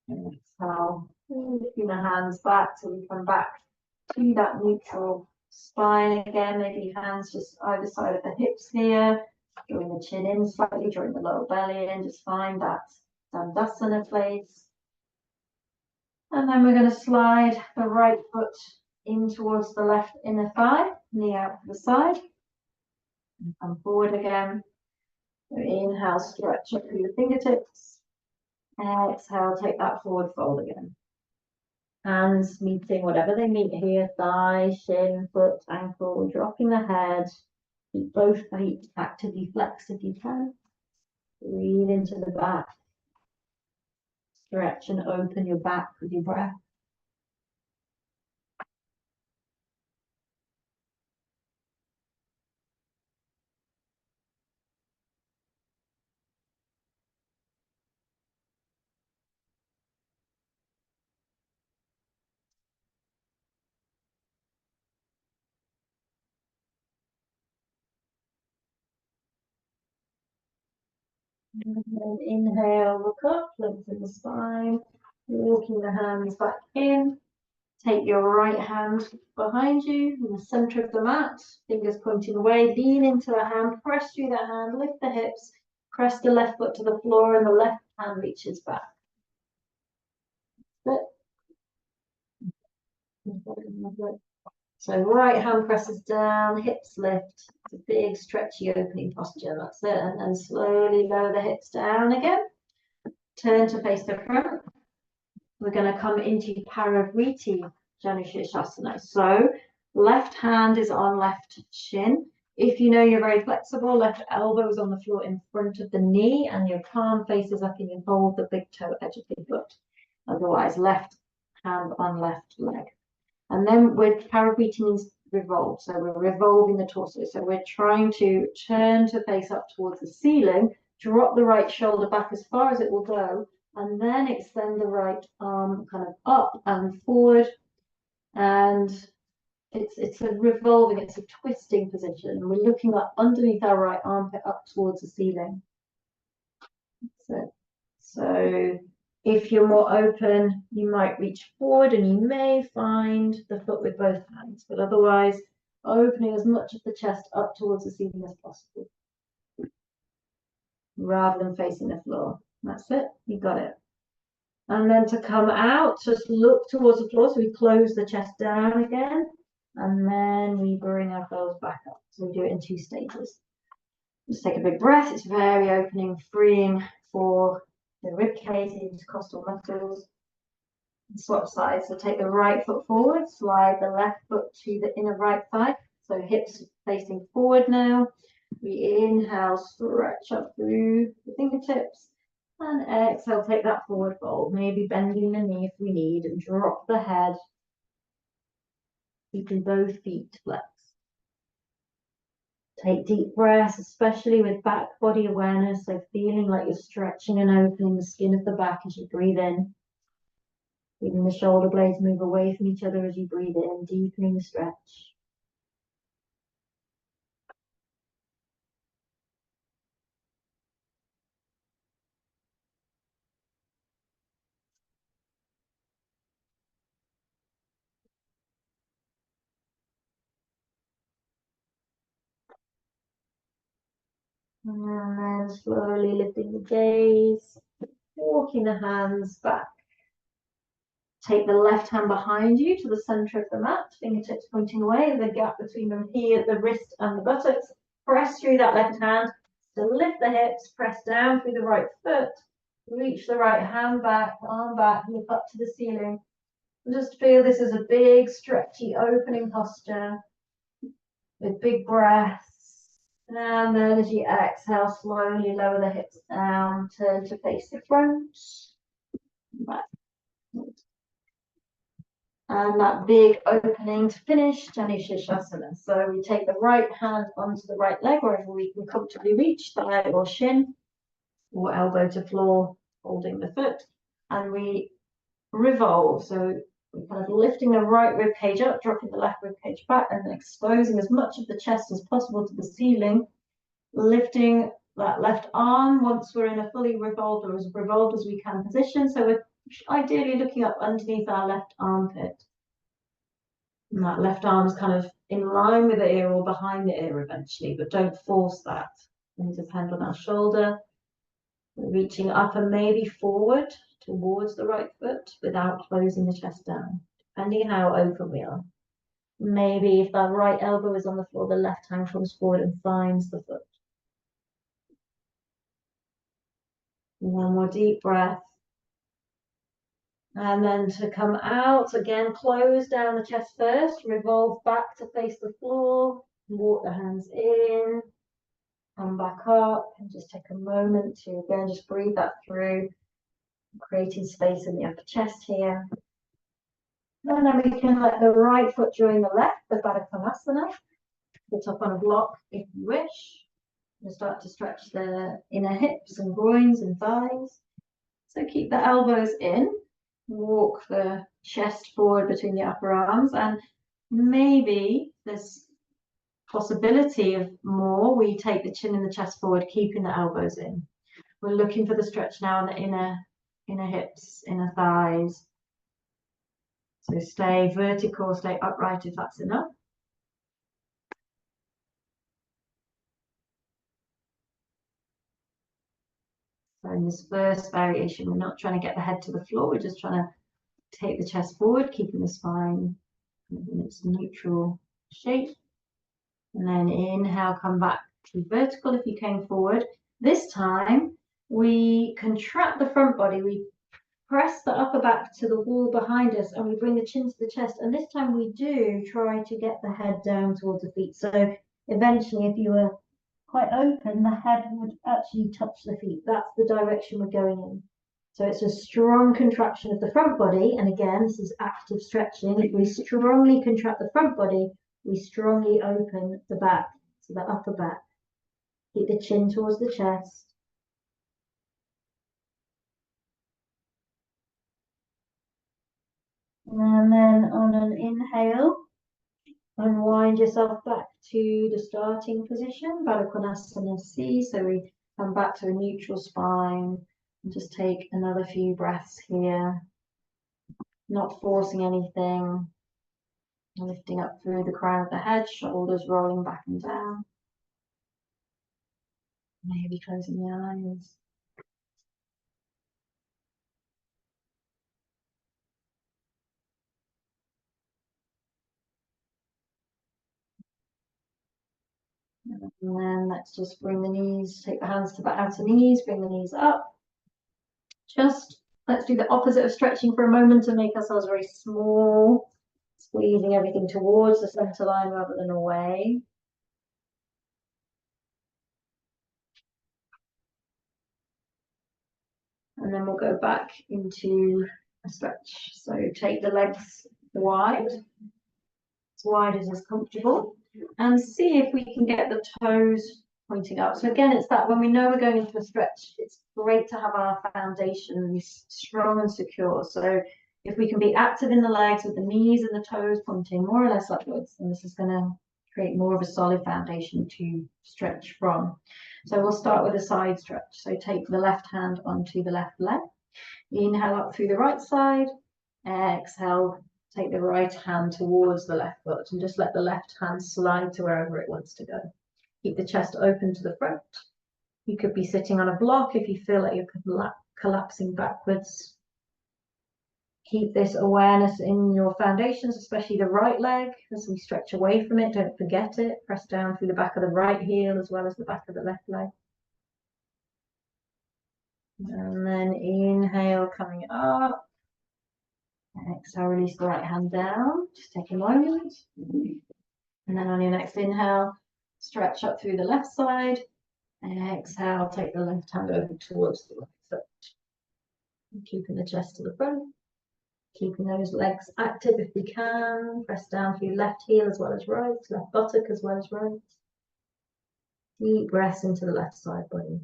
And exhale, lifting the hands back so we come back to that neutral spine again. Maybe hands just either side of the hips here. Drawing the chin in slightly, drawing the lower belly in. Just find that Dandasana place. And then we're going to slide the right foot in towards the left inner thigh, knee out to the side. And come forward again. So inhale, stretch up through the fingertips. Exhale, take that forward fold again. Hands meeting whatever they meet here, thigh, shin, foot, ankle, dropping the head. Keep both feet actively flexed if you can. Breathe into the back. Stretch and open your back with your breath. And then inhale, look up, lengthen the spine, walking the hands back in. Take your right hand behind you in the center of the mat, fingers pointing away, lean into the hand, press through that hand, lift the hips, press the left foot to the floor and the left hand reaches back. So right hand presses down, hips lift. It's a big stretchy opening posture, that's it. And then slowly lower the hips down again. Turn to face the front. We're going to come into Parivriti Janushirshasana. So left hand is on left shin. If you know you're very flexible, left elbow is on the floor in front of the knee and your palm faces up and you hold the big toe edge of the foot. Otherwise, left hand on left leg. And then Parivriti means revolve. So we're revolving the torso. So we're trying to turn to face up towards the ceiling, drop the right shoulder back as far as it will go, and then extend the right arm kind of up and forward. And it's a revolving, it's a twisting position. We're looking up underneath our right armpit up towards the ceiling. So if you're more open, you might reach forward and you may find the foot with both hands, but otherwise opening as much of the chest up towards the ceiling as possible rather than facing the floor. That's it, you got it. And then to come out, just look towards the floor. So we close the chest down again, and then we bring ourselves back up. So we do it in 2 stages. Just take a big breath. It's very opening, freeing for the rib cage, the intercostal muscles. Swap sides. So take the right foot forward, slide the left foot to the inner right thigh. So hips facing forward now. We inhale, stretch up through the fingertips, and exhale, take that forward fold, maybe bending the knee if we need, and drop the head, keeping both feet flexed. Take deep breaths, especially with back body awareness, so feeling like you're stretching and opening the skin of the back as you breathe in. Feeling the shoulder blades move away from each other as you breathe in, deepening the stretch. And then slowly lifting the gaze, walking the hands back. Take the left hand behind you to the center of the mat, fingertips pointing away, the gap between them here, the wrist and the buttocks. Press through that left hand to lift the hips, press down through the right foot, reach the right hand back, arm back, look up to the ceiling. And just feel this is a big, stretchy, opening posture with big breaths. And then as you exhale, slowly lower the hips down, turn to face the front. Back. And that big opening to finish, Janu Shirshasana. So we take the right hand onto the right leg, wherever we can comfortably reach, thigh or shin, or elbow to floor, holding the foot. And we revolve. So we're kind of lifting the right rib cage up, dropping the left rib cage back, and then exposing as much of the chest as possible to the ceiling. Lifting that left arm once we're in a fully revolved or as revolved as we can position. So we're ideally looking up underneath our left armpit. And that left arm is kind of in line with the ear or behind the ear eventually, but don't force that. And just hand on our shoulder, reaching up and maybe forward towards the right foot without closing the chest down, depending on how open we are. Maybe if our right elbow is on the floor, the left hand comes forward and finds the foot. One more deep breath. And then to come out, again, close down the chest first, revolve back to face the floor, walk the hands in, come back up, and just take a moment to, again, just breathe that through, creating space in the upper chest here. And then we can let the right foot join the left, the Baddha Konasana, sit up on a block if you wish. We'll start to stretch the inner hips and groins and thighs. So keep the elbows in. Walk the chest forward between the upper arms, and maybe there's possibility of more. We take the chin and the chest forward, keeping the elbows in. We're looking for the stretch now in the inner hips, inner thighs. So stay vertical, stay upright if that's enough. So in this first variation, we're not trying to get the head to the floor, we're just trying to take the chest forward, keeping the spine in its neutral shape. And then inhale, come back to vertical if you came forward. This time, we contract the front body. We press the upper back to the wall behind us, and we bring the chin to the chest. And this time we do try to get the head down towards the feet. So eventually, if you were quite open, the head would actually touch the feet. That's the direction we're going in. So it's a strong contraction of the front body. And again, this is active stretching. If we strongly contract the front body, we strongly open the back, so the upper back. Keep the chin towards the chest. And then on an inhale, unwind yourself back to the starting position, Baddha Konasana C. So we come back to a neutral spine and just take another few breaths here, not forcing anything. Lifting up through the crown of the head, shoulders rolling back and down. Maybe closing the eyes. And then let's just bring the knees, take the hands to the outer knees, bring the knees up. Just let's do the opposite of stretching for a moment and make ourselves very small, squeezing everything towards the center line rather than away. And then we'll go back into a stretch. So take the legs wide, as wide as is comfortable, and see if we can get the toes pointing up. So again, it's that when we know we're going into a stretch, it's great to have our foundations strong and secure. So if we can be active in the legs with the knees and the toes pointing more or less upwards, then this is going to create more of a solid foundation to stretch from. So we'll start with a side stretch. So take the left hand onto the left leg. Inhale up through the right side. Exhale, take the right hand towards the left foot and just let the left hand slide to wherever it wants to go. Keep the chest open to the front. You could be sitting on a block if you feel like you're collapsing backwards. Keep this awareness in your foundations, especially the right leg, as we stretch away from it. Don't forget it. Press down through the back of the right heel as well as the back of the left leg. And then inhale, coming up. Exhale, release the right hand down. Just take a moment. And then on your next inhale, stretch up through the left side. Exhale, take the left hand over towards the right foot. Keeping the chest to the front. Keeping those legs active if we can. Press down through left heel as well as right, left buttock as well as right. Deep breaths into the left side body.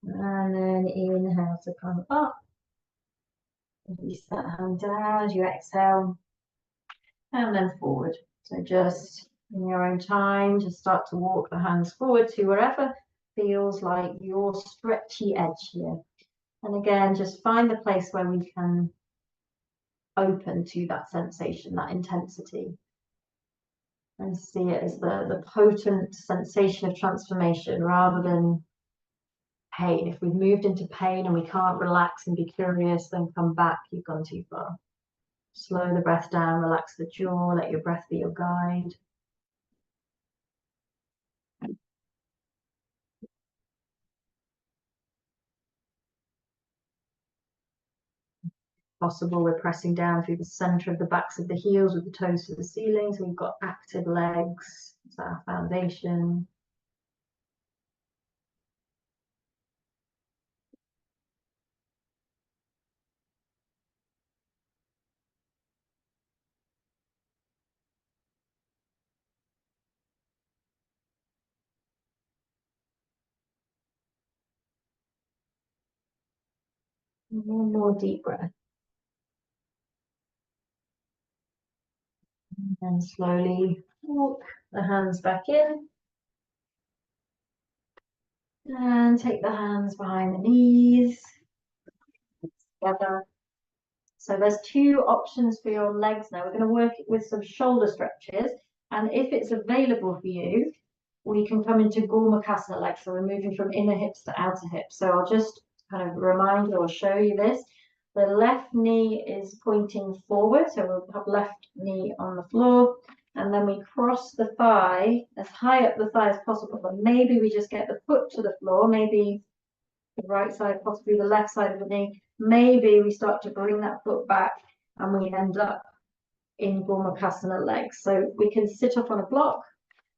And then inhale to come up. Release that hand down as you exhale. And then forward. So just in your own time, just start to walk the hands forward to wherever feels like your stretchy edge here. And again, just find the place where we can open to that sensation, that intensity. And see it as the potent sensation of transformation rather than pain. If we've moved into pain and we can't relax and be curious, then come back, you've gone too far. Slow the breath down, relax the jaw, let your breath be your guide. Possible, we're pressing down through the center of the backs of the heels with the toes to the ceiling. So we've got active legs, it's our foundation. One more deep breath. And slowly walk the hands back in. And take the hands behind the knees. Together. So there's two options for your legs now. We're going to work with some shoulder stretches. And if it's available for you, we can come into Gourmakasana legs. So we're moving from inner hips to outer hips. So I'll just kind of remind or show you this. The left knee is pointing forward. So we'll have left knee on the floor. And then we cross the thigh as high up the thigh as possible. But maybe we just get the foot to the floor. Maybe the right side, possibly the left side of the knee. Maybe we start to bring that foot back and we end up in Gourmakasana legs. So we can sit up on a block.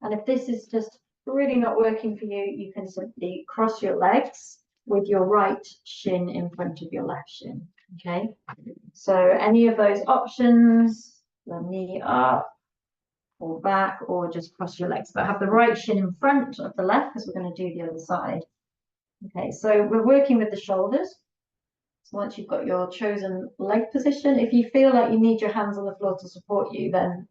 And if this is just really not working for you, you can simply cross your legs with your right shin in front of your left shin. Okay. So any of those options, the knee up or back, or just cross your legs, but have the right shin in front of the left because we're going to do the other side. Okay, so we're working with the shoulders. So once you've got your chosen leg position, if you feel like you need your hands on the floor to support you, then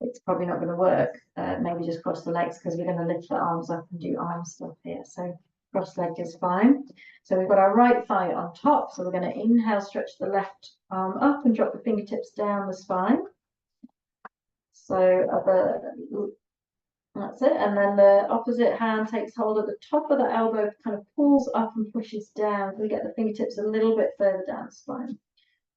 it's probably not going to work. Maybe just cross the legs because we're going to lift the arms up and do arm stuff here. So cross leg is fine. So we've got our right thigh on top. So we're going to inhale, stretch the left arm up and drop the fingertips down the spine. So that's it. And then the opposite hand takes hold at the top of the elbow, kind of pulls up and pushes down. So we get the fingertips a little bit further down the spine.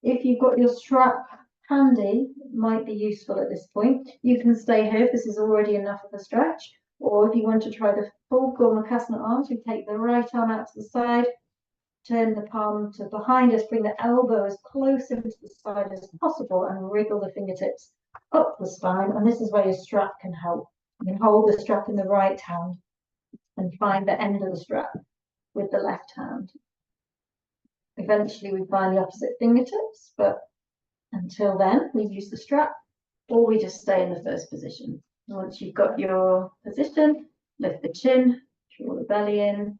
If you've got your strap handy, it might be useful at this point. You can stay here if this is already enough of a stretch. Or if you want to try the full Gourmakasana arms, we take the right arm out to the side, turn the palm to behind us, bring the elbow as close into the side as possible and wriggle the fingertips up the spine. And this is where your strap can help. You hold the strap in the right hand and find the end of the strap with the left hand. Eventually we find the opposite fingertips, but until then we use the strap, or we just stay in the first position. Once you've got your position, lift the chin, draw the belly in.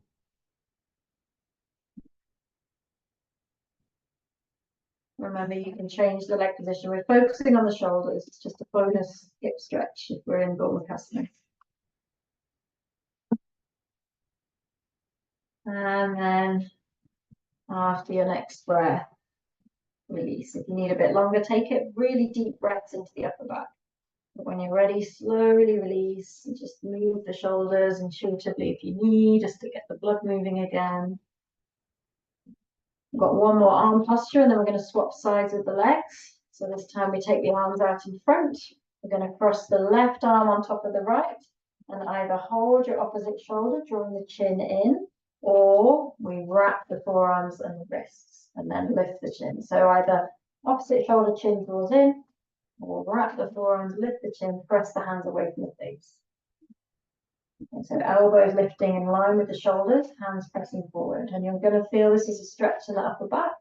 Remember, you can change the leg position. We're focusing on the shoulders. It's just a bonus hip stretch if we're in Gormakasana. And then after your next breath, release. If you need a bit longer, take it. Really deep breaths into the upper back. But when you're ready, slowly release and just move the shoulders intuitively if you need, just to get the blood moving again. We've got one more arm posture, and then we're going to swap sides with the legs. So this time we take the arms out in front. We're going to cross the left arm on top of the right and either hold your opposite shoulder, drawing the chin in, or we wrap the forearms and the wrists and then lift the chin. So either opposite shoulder, chin draws in, or wrap the forearms, lift the chin, press the hands away from the face. Okay, so elbows lifting in line with the shoulders, hands pressing forward. And you're going to feel this is a stretch in the upper back.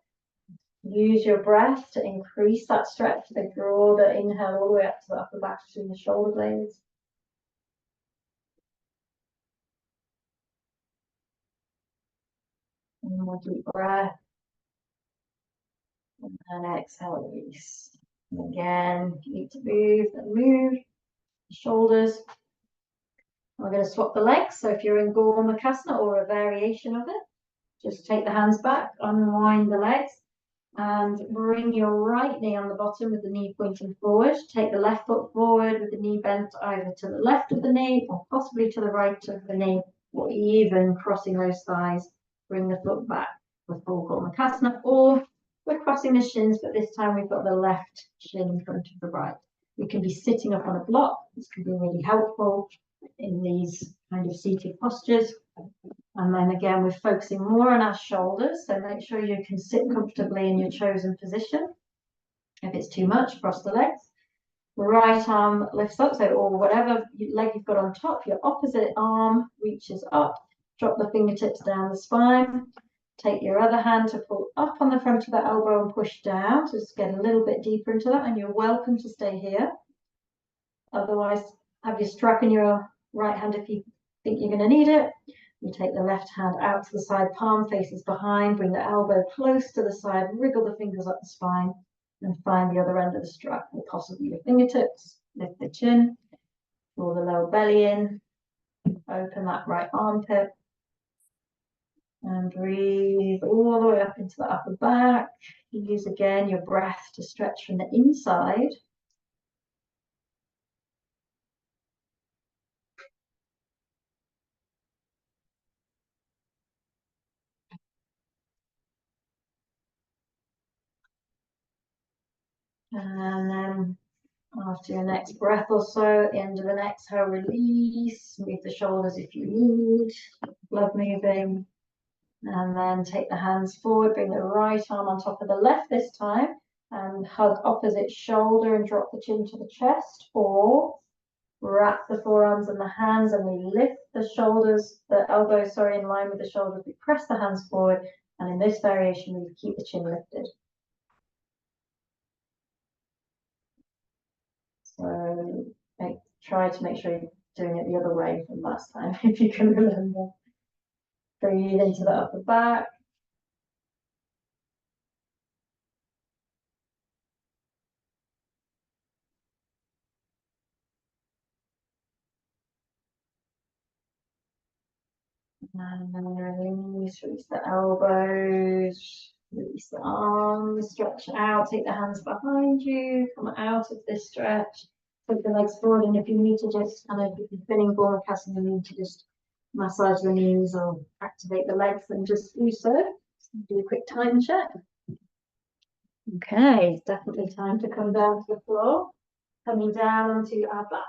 Use your breath to increase that stretch, to draw the inhale all the way up to the upper back between the shoulder blades. One more deep breath. And exhale, release. And again, if you need to move, then move. The shoulders. We're going to swap the legs. So if you're in Gormakasana or a variation of it, just take the hands back, unwind the legs, and bring your right knee on the bottom with the knee pointing forward. Take the left foot forward with the knee bent either to the left of the knee or possibly to the right of the knee, or even crossing those thighs. Bring the foot back for full Gormakasana, or we're crossing the shins, but this time we've got the left shin in front of the right. We can be sitting up on a block. This can be really helpful in these kind of seated postures. And then again, we're focusing more on our shoulders. So make sure you can sit comfortably in your chosen position. If it's too much, cross the legs. Right arm lifts up, so or whatever leg you've got on top, your opposite arm reaches up. Drop the fingertips down the spine. Take your other hand to pull up on the front of the elbow and push down. So just get a little bit deeper into that, and you're welcome to stay here. Otherwise, have your strap in your right hand if you think you're going to need it. You take the left hand out to the side, palm faces behind, bring the elbow close to the side, wriggle the fingers up the spine, and find the other end of the strap, or possibly your fingertips. Lift the chin, draw the lower belly in, open that right armpit, and breathe all the way up into the upper back. Use again your breath to stretch from the inside. And then after your next breath or so, at the end of an exhale, release, move the shoulders if you need, blood moving. And then take the hands forward, bring the right arm on top of the left this time, and hug opposite shoulder and drop the chin to the chest, or wrap the forearms and the hands and we lift the shoulders, the elbows, sorry, in line with the shoulders. We press the hands forward, and in this variation, we keep the chin lifted. So try to make sure you're doing it the other way from last time, if you can remember. Breathe into the upper back. And then release the elbows, release the arms, stretch out, take the hands behind you, come out of this stretch, take the legs forward, and if you need to just kind of, if you're feeling Gormakasana, you need to just massage the knees or activate the legs, then just do so. Do a quick time check. Okay, it's definitely time to come down to the floor, coming down onto our back.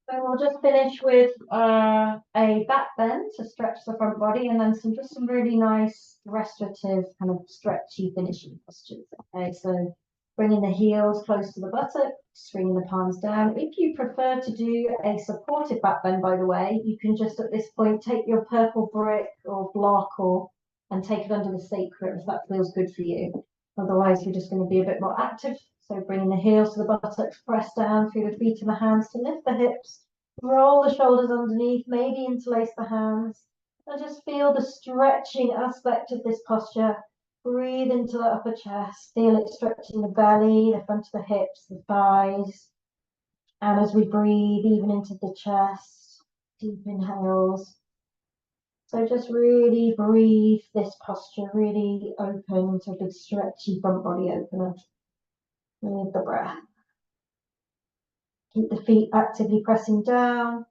So we'll just finish with a back bend to stretch the front body, and then some really nice restorative kind of stretchy finishing postures. Okay, so Bringing the heels close to the buttocks, bringing the palms down. If you prefer to do a supported back bend, by the way, you can just at this point take your purple brick or block and take it under the sacrum if that feels good for you. Otherwise, you're just going to be a bit more active. So bringing the heels to the buttocks, press down through the feet and the hands to lift the hips, roll the shoulders underneath, maybe interlace the hands, and just feel the stretching aspect of this posture. Breathe into the upper chest, feel it stretching the belly, the front of the hips, the thighs. And as we breathe, even into the chest, deep inhales. So just really breathe this posture, really open to a big stretchy front body opener. With the breath. Keep the feet actively pressing down.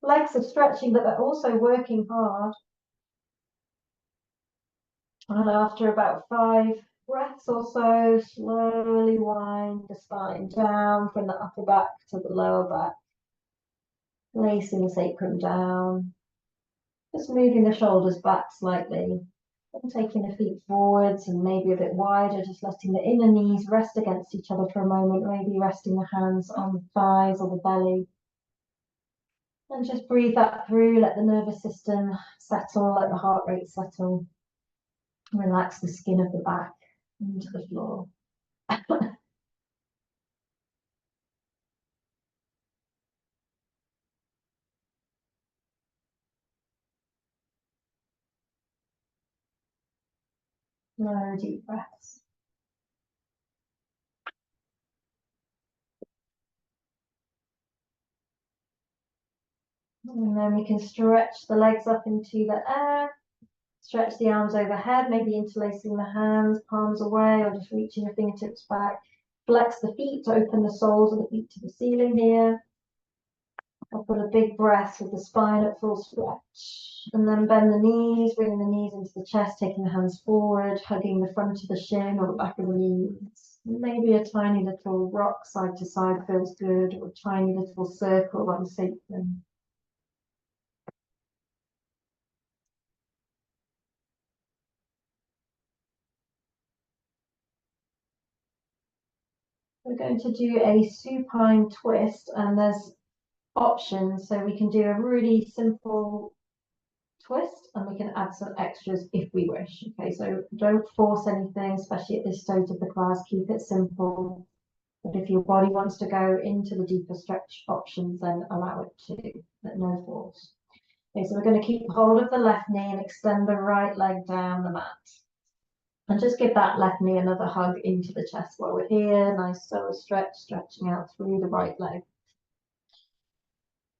Legs are stretching, but they're also working hard. And after about 5 breaths or so, slowly wind the spine down from the upper back to the lower back. Placing the sacrum down. Just moving the shoulders back slightly. And taking the feet forwards and maybe a bit wider, just letting the inner knees rest against each other for a moment, maybe resting the hands on the thighs or the belly. And just breathe that through, let the nervous system settle, let the heart rate settle. Relax the skin of the back into the floor. No deep breaths. And then we can stretch the legs up into the air. Stretch the arms overhead, maybe interlacing the hands, palms away, or just reaching the fingertips back. Flex the feet to open the soles of the feet to the ceiling here. I'll put a big breath with the spine at full stretch. And then bend the knees, bringing the knees into the chest, taking the hands forward, hugging the front of the shin or the back of the knees. Maybe a tiny little rock side to side feels good, or a tiny little circle on the sacrum. We're going to do a supine twist, and there's options. So we can do a really simple twist and we can add some extras if we wish. Okay, so don't force anything, especially at this stage of the class. Keep it simple. But if your body wants to go into the deeper stretch options, then allow it to, but no force. Okay, so we're going to keep hold of the left knee and extend the right leg down the mat. And just give that left knee another hug into the chest while we're here. Nice slow stretch, stretching out through the right leg.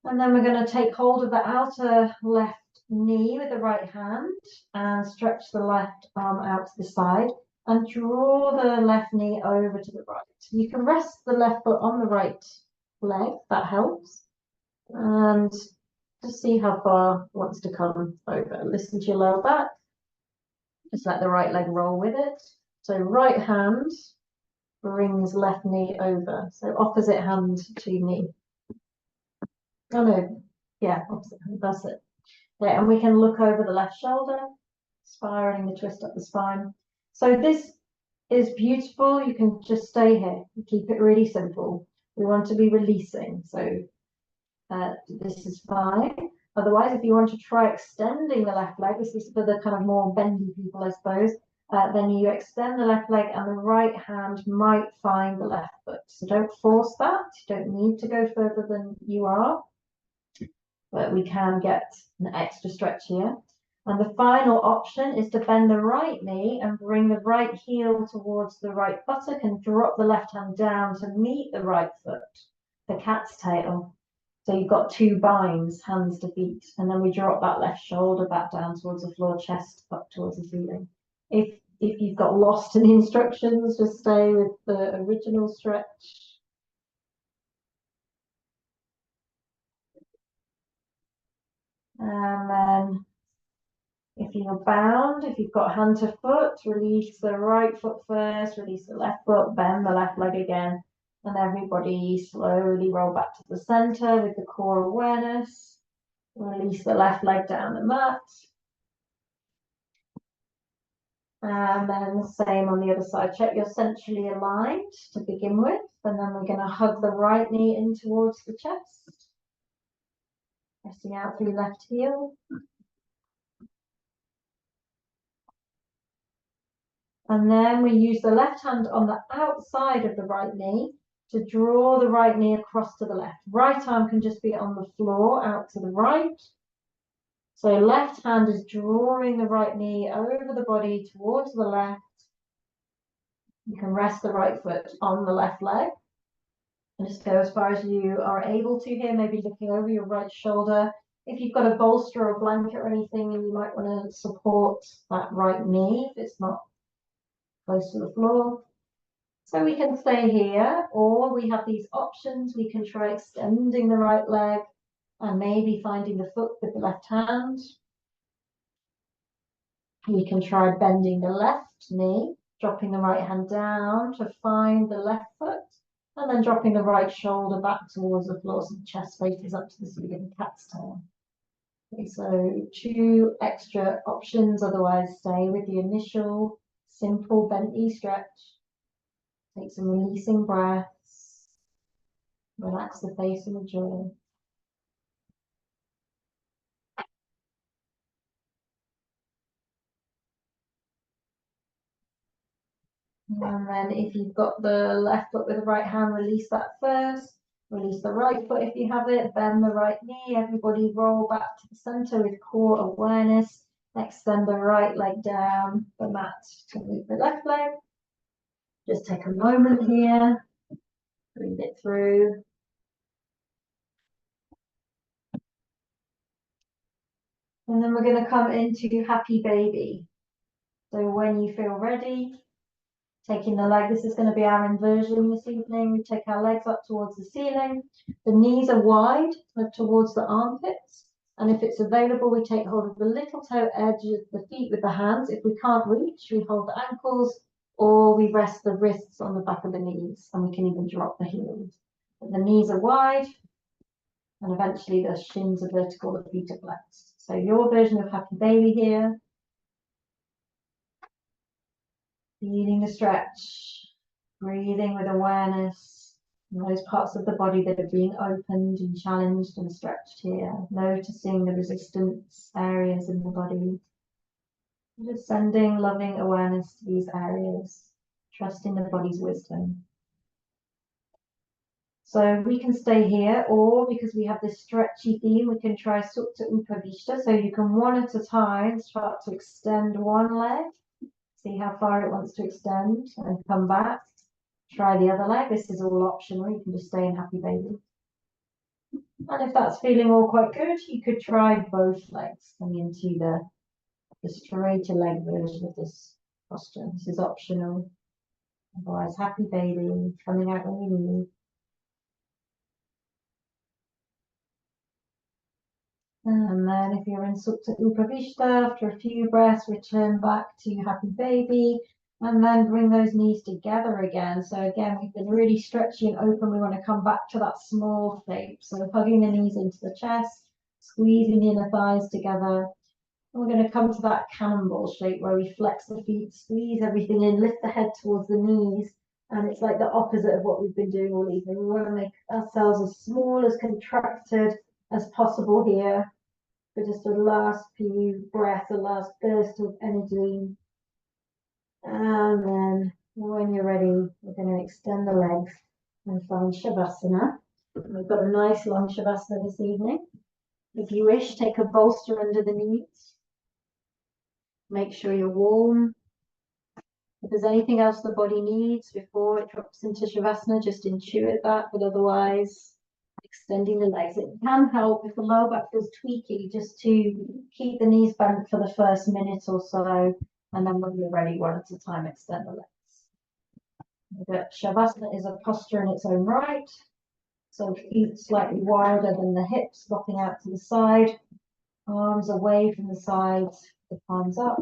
And then we're going to take hold of the outer left knee with the right hand and stretch the left arm out to the side and draw the left knee over to the right. You can rest the left foot on the right leg, that helps. And just see how far it wants to come over. Listen to your lower back. Just let the right leg roll with it. So right hand brings left knee over. So opposite hand to knee. Oh no, yeah, opposite hand, that's it. Yeah, and we can look over the left shoulder, spiraling the twist up the spine. So this is beautiful. You can just stay here. Keep it really simple. We want to be releasing. So this is fine. Otherwise, if you want to try extending the left leg, this is for the kind of more bendy people, I suppose, then you extend the left leg and the right hand might find the left foot. So don't force that. You don't need to go further than you are, but we can get an extra stretch here. And the final option is to bend the right knee and bring the right heel towards the right buttock and drop the left hand down to meet the right foot, the cat's tail. So you've got 2 binds, hands to feet, and then we drop that left shoulder back down towards the floor, chest up towards the ceiling. If you've got lost in the instructions, just stay with the original stretch. And then if you're bound, if you've got hand to foot, release the right foot first, release the left foot, bend the left leg again, and everybody slowly roll back to the center with the core awareness. Release the left leg down the mat. And then the same on the other side. Check you're centrally aligned to begin with. And then we're going to hug the right knee in towards the chest. Pressing out through left heel. And then we use the left hand on the outside of the right knee to draw the right knee across to the left. Right arm can just be on the floor out to the right. So left hand is drawing the right knee over the body towards the left. You can rest the right foot on the left leg. And just go as far as you are able to here, maybe looking over your right shoulder. If you've got a bolster or a blanket or anything, you might want to support that right knee if it's not close to the floor. So we can stay here, or we have these options. We can try extending the right leg and maybe finding the foot with the left hand. We can try bending the left knee, dropping the right hand down to find the left foot, and then dropping the right shoulder back towards the floor so the chest faces up to the ceiling, cat's tail. Okay, so 2 extra options, otherwise stay with the initial simple bent knee stretch. Take some releasing breaths. Relax the face and the jaw. And then if you've got the left foot with the right hand, release that first. Release the right foot if you have it. Bend the right knee. Everybody roll back to the center with core awareness. Extend the right leg down the mat to meet the left leg. Just take a moment here. Breathe it through. And then we're going to come into happy baby. So when you feel ready, taking the leg, this is going to be our inversion this evening. We take our legs up towards the ceiling. The knees are wide, towards the armpits. And if it's available, we take hold of the little toe edge of the feet with the hands. If we can't reach, we hold the ankles, or we rest the wrists on the back of the knees, and we can even drop the heels. But the knees are wide, and eventually the shins are vertical, the feet are flexed. So your version of happy baby here. Feeling the stretch, breathing with awareness in those parts of the body that are being opened and challenged and stretched here. Noticing the resistance areas in the body. Just sending loving awareness to these areas, trusting the body's wisdom. So we can stay here, or because we have this stretchy theme, we can try Supta Upavishta. So you can one at a time start to extend one leg. See how far it wants to extend and come back. Try the other leg. This is all optional. You can just stay in happy baby. And if that's feeling all quite good, you could try both legs coming into the straighter leg version of this posture. This is optional. Otherwise, happy baby, coming out when you need. And then if you're in Supta Upavishta, after a few breaths, return back to happy baby, and then bring those knees together again. So again, we've been really stretchy and open. We want to come back to that small shape. So hugging the knees into the chest, squeezing the inner thighs together. And we're going to come to that cannonball shape where we flex the feet, squeeze everything in, lift the head towards the knees. And it's like the opposite of what we've been doing all evening. We want to make ourselves as small, as contracted as possible here. For just a last few breaths, a last burst of energy. And then when you're ready, we're going to extend the legs and find Shavasana. We've got a nice long Shavasana this evening. If you wish, take a bolster under the knees. Make sure you're warm. If there's anything else the body needs before it drops into Shavasana, just intuit that, but otherwise, extending the legs. It can help if the lower back feels tweaky, just to keep the knees bent for the first minute or so, and then when you're ready, one at a time, extend the legs. But Shavasana is a posture in its own right. So feet slightly wider than the hips, dropping out to the side, arms away from the sides, the palms up.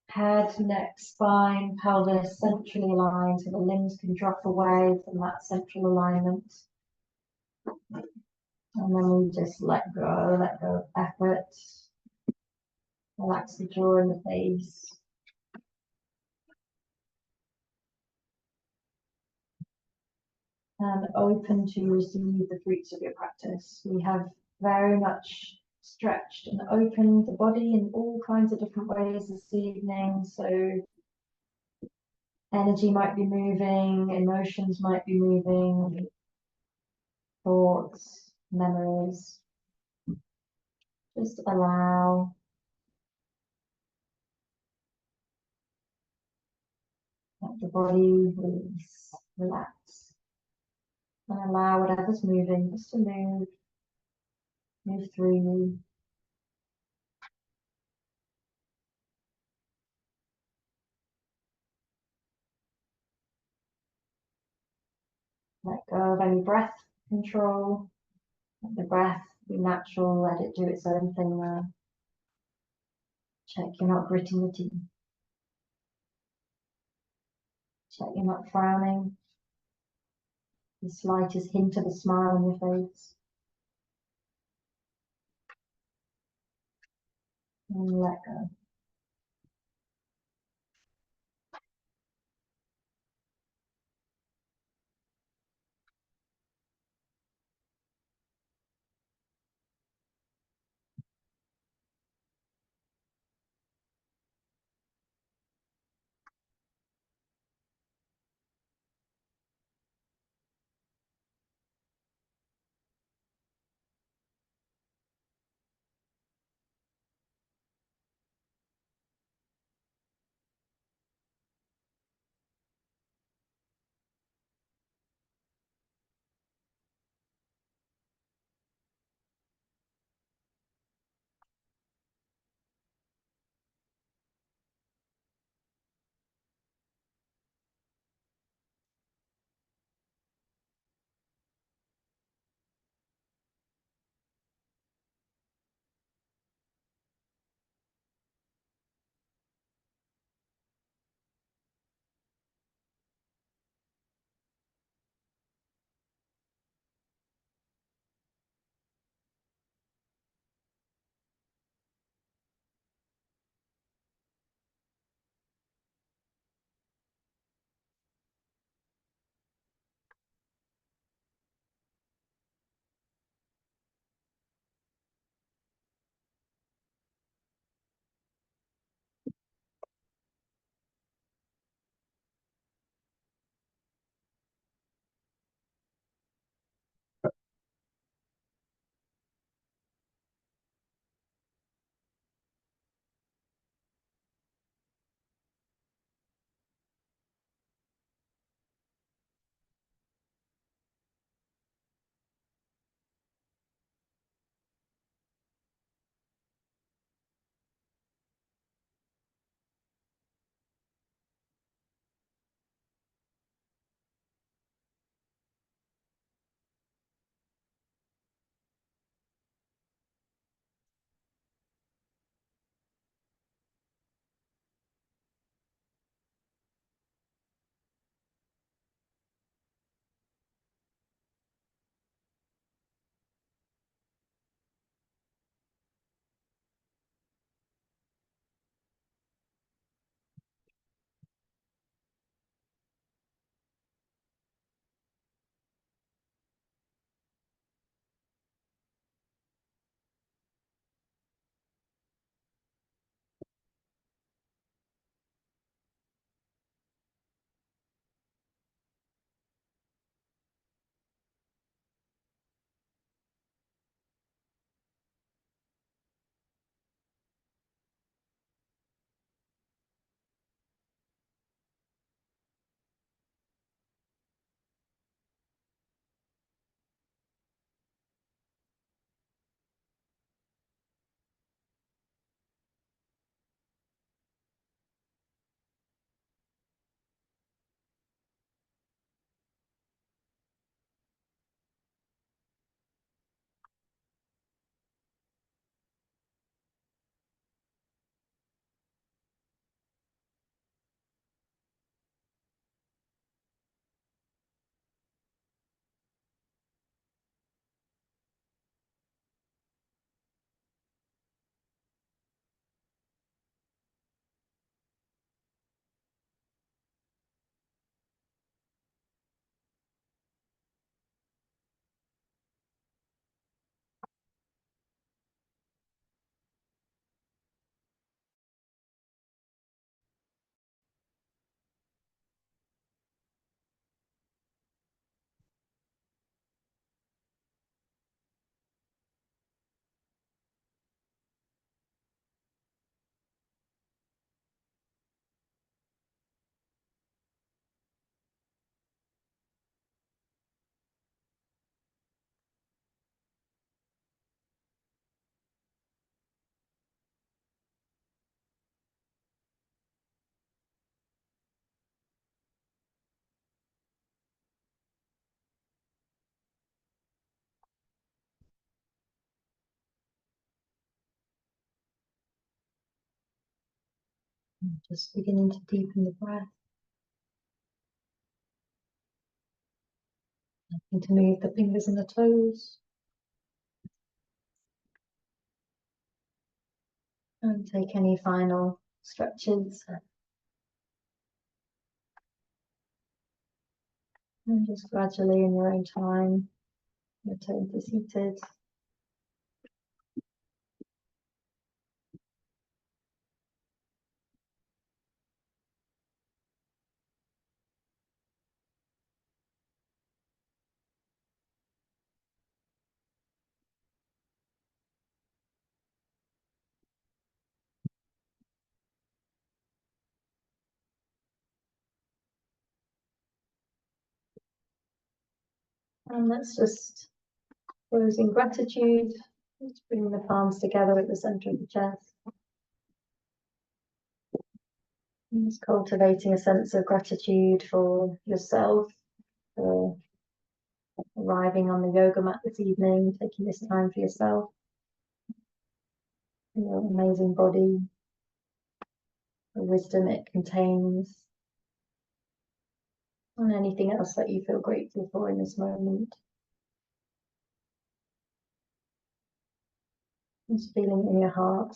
Head, neck, spine, pelvis centrally aligned so the limbs can drop away from that central alignment. And then we just let go of effort. Relax the jaw and the face. And open to receive the fruits of your practice. We have very much stretched and opened the body in all kinds of different ways this evening. So energy might be moving, emotions might be moving, thoughts, memories. Just allow. Let the body release, relax, and allow whatever's moving just to move through you. Let go of any breath control. Let the breath be natural, let it do its own thing there. Check you're not gritting the teeth. Check you're not frowning. The slightest hint of a smile on your face. And let go. Just beginning to deepen the breath. And to move the fingers and the toes. And take any final stretches. And just gradually in your own time, return to seated. And let's just close in gratitude. Let's bring the palms together at the center of the chest. And just cultivating a sense of gratitude for yourself, for arriving on the yoga mat this evening, taking this time for yourself, your amazing body, the wisdom it contains, and anything else that you feel grateful for in this moment. Just feeling in your heart.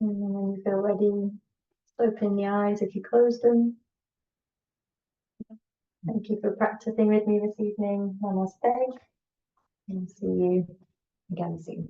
And then when you feel ready, open the eyes if you close them. Thank you for practicing with me this evening. Namaste. And see you again soon.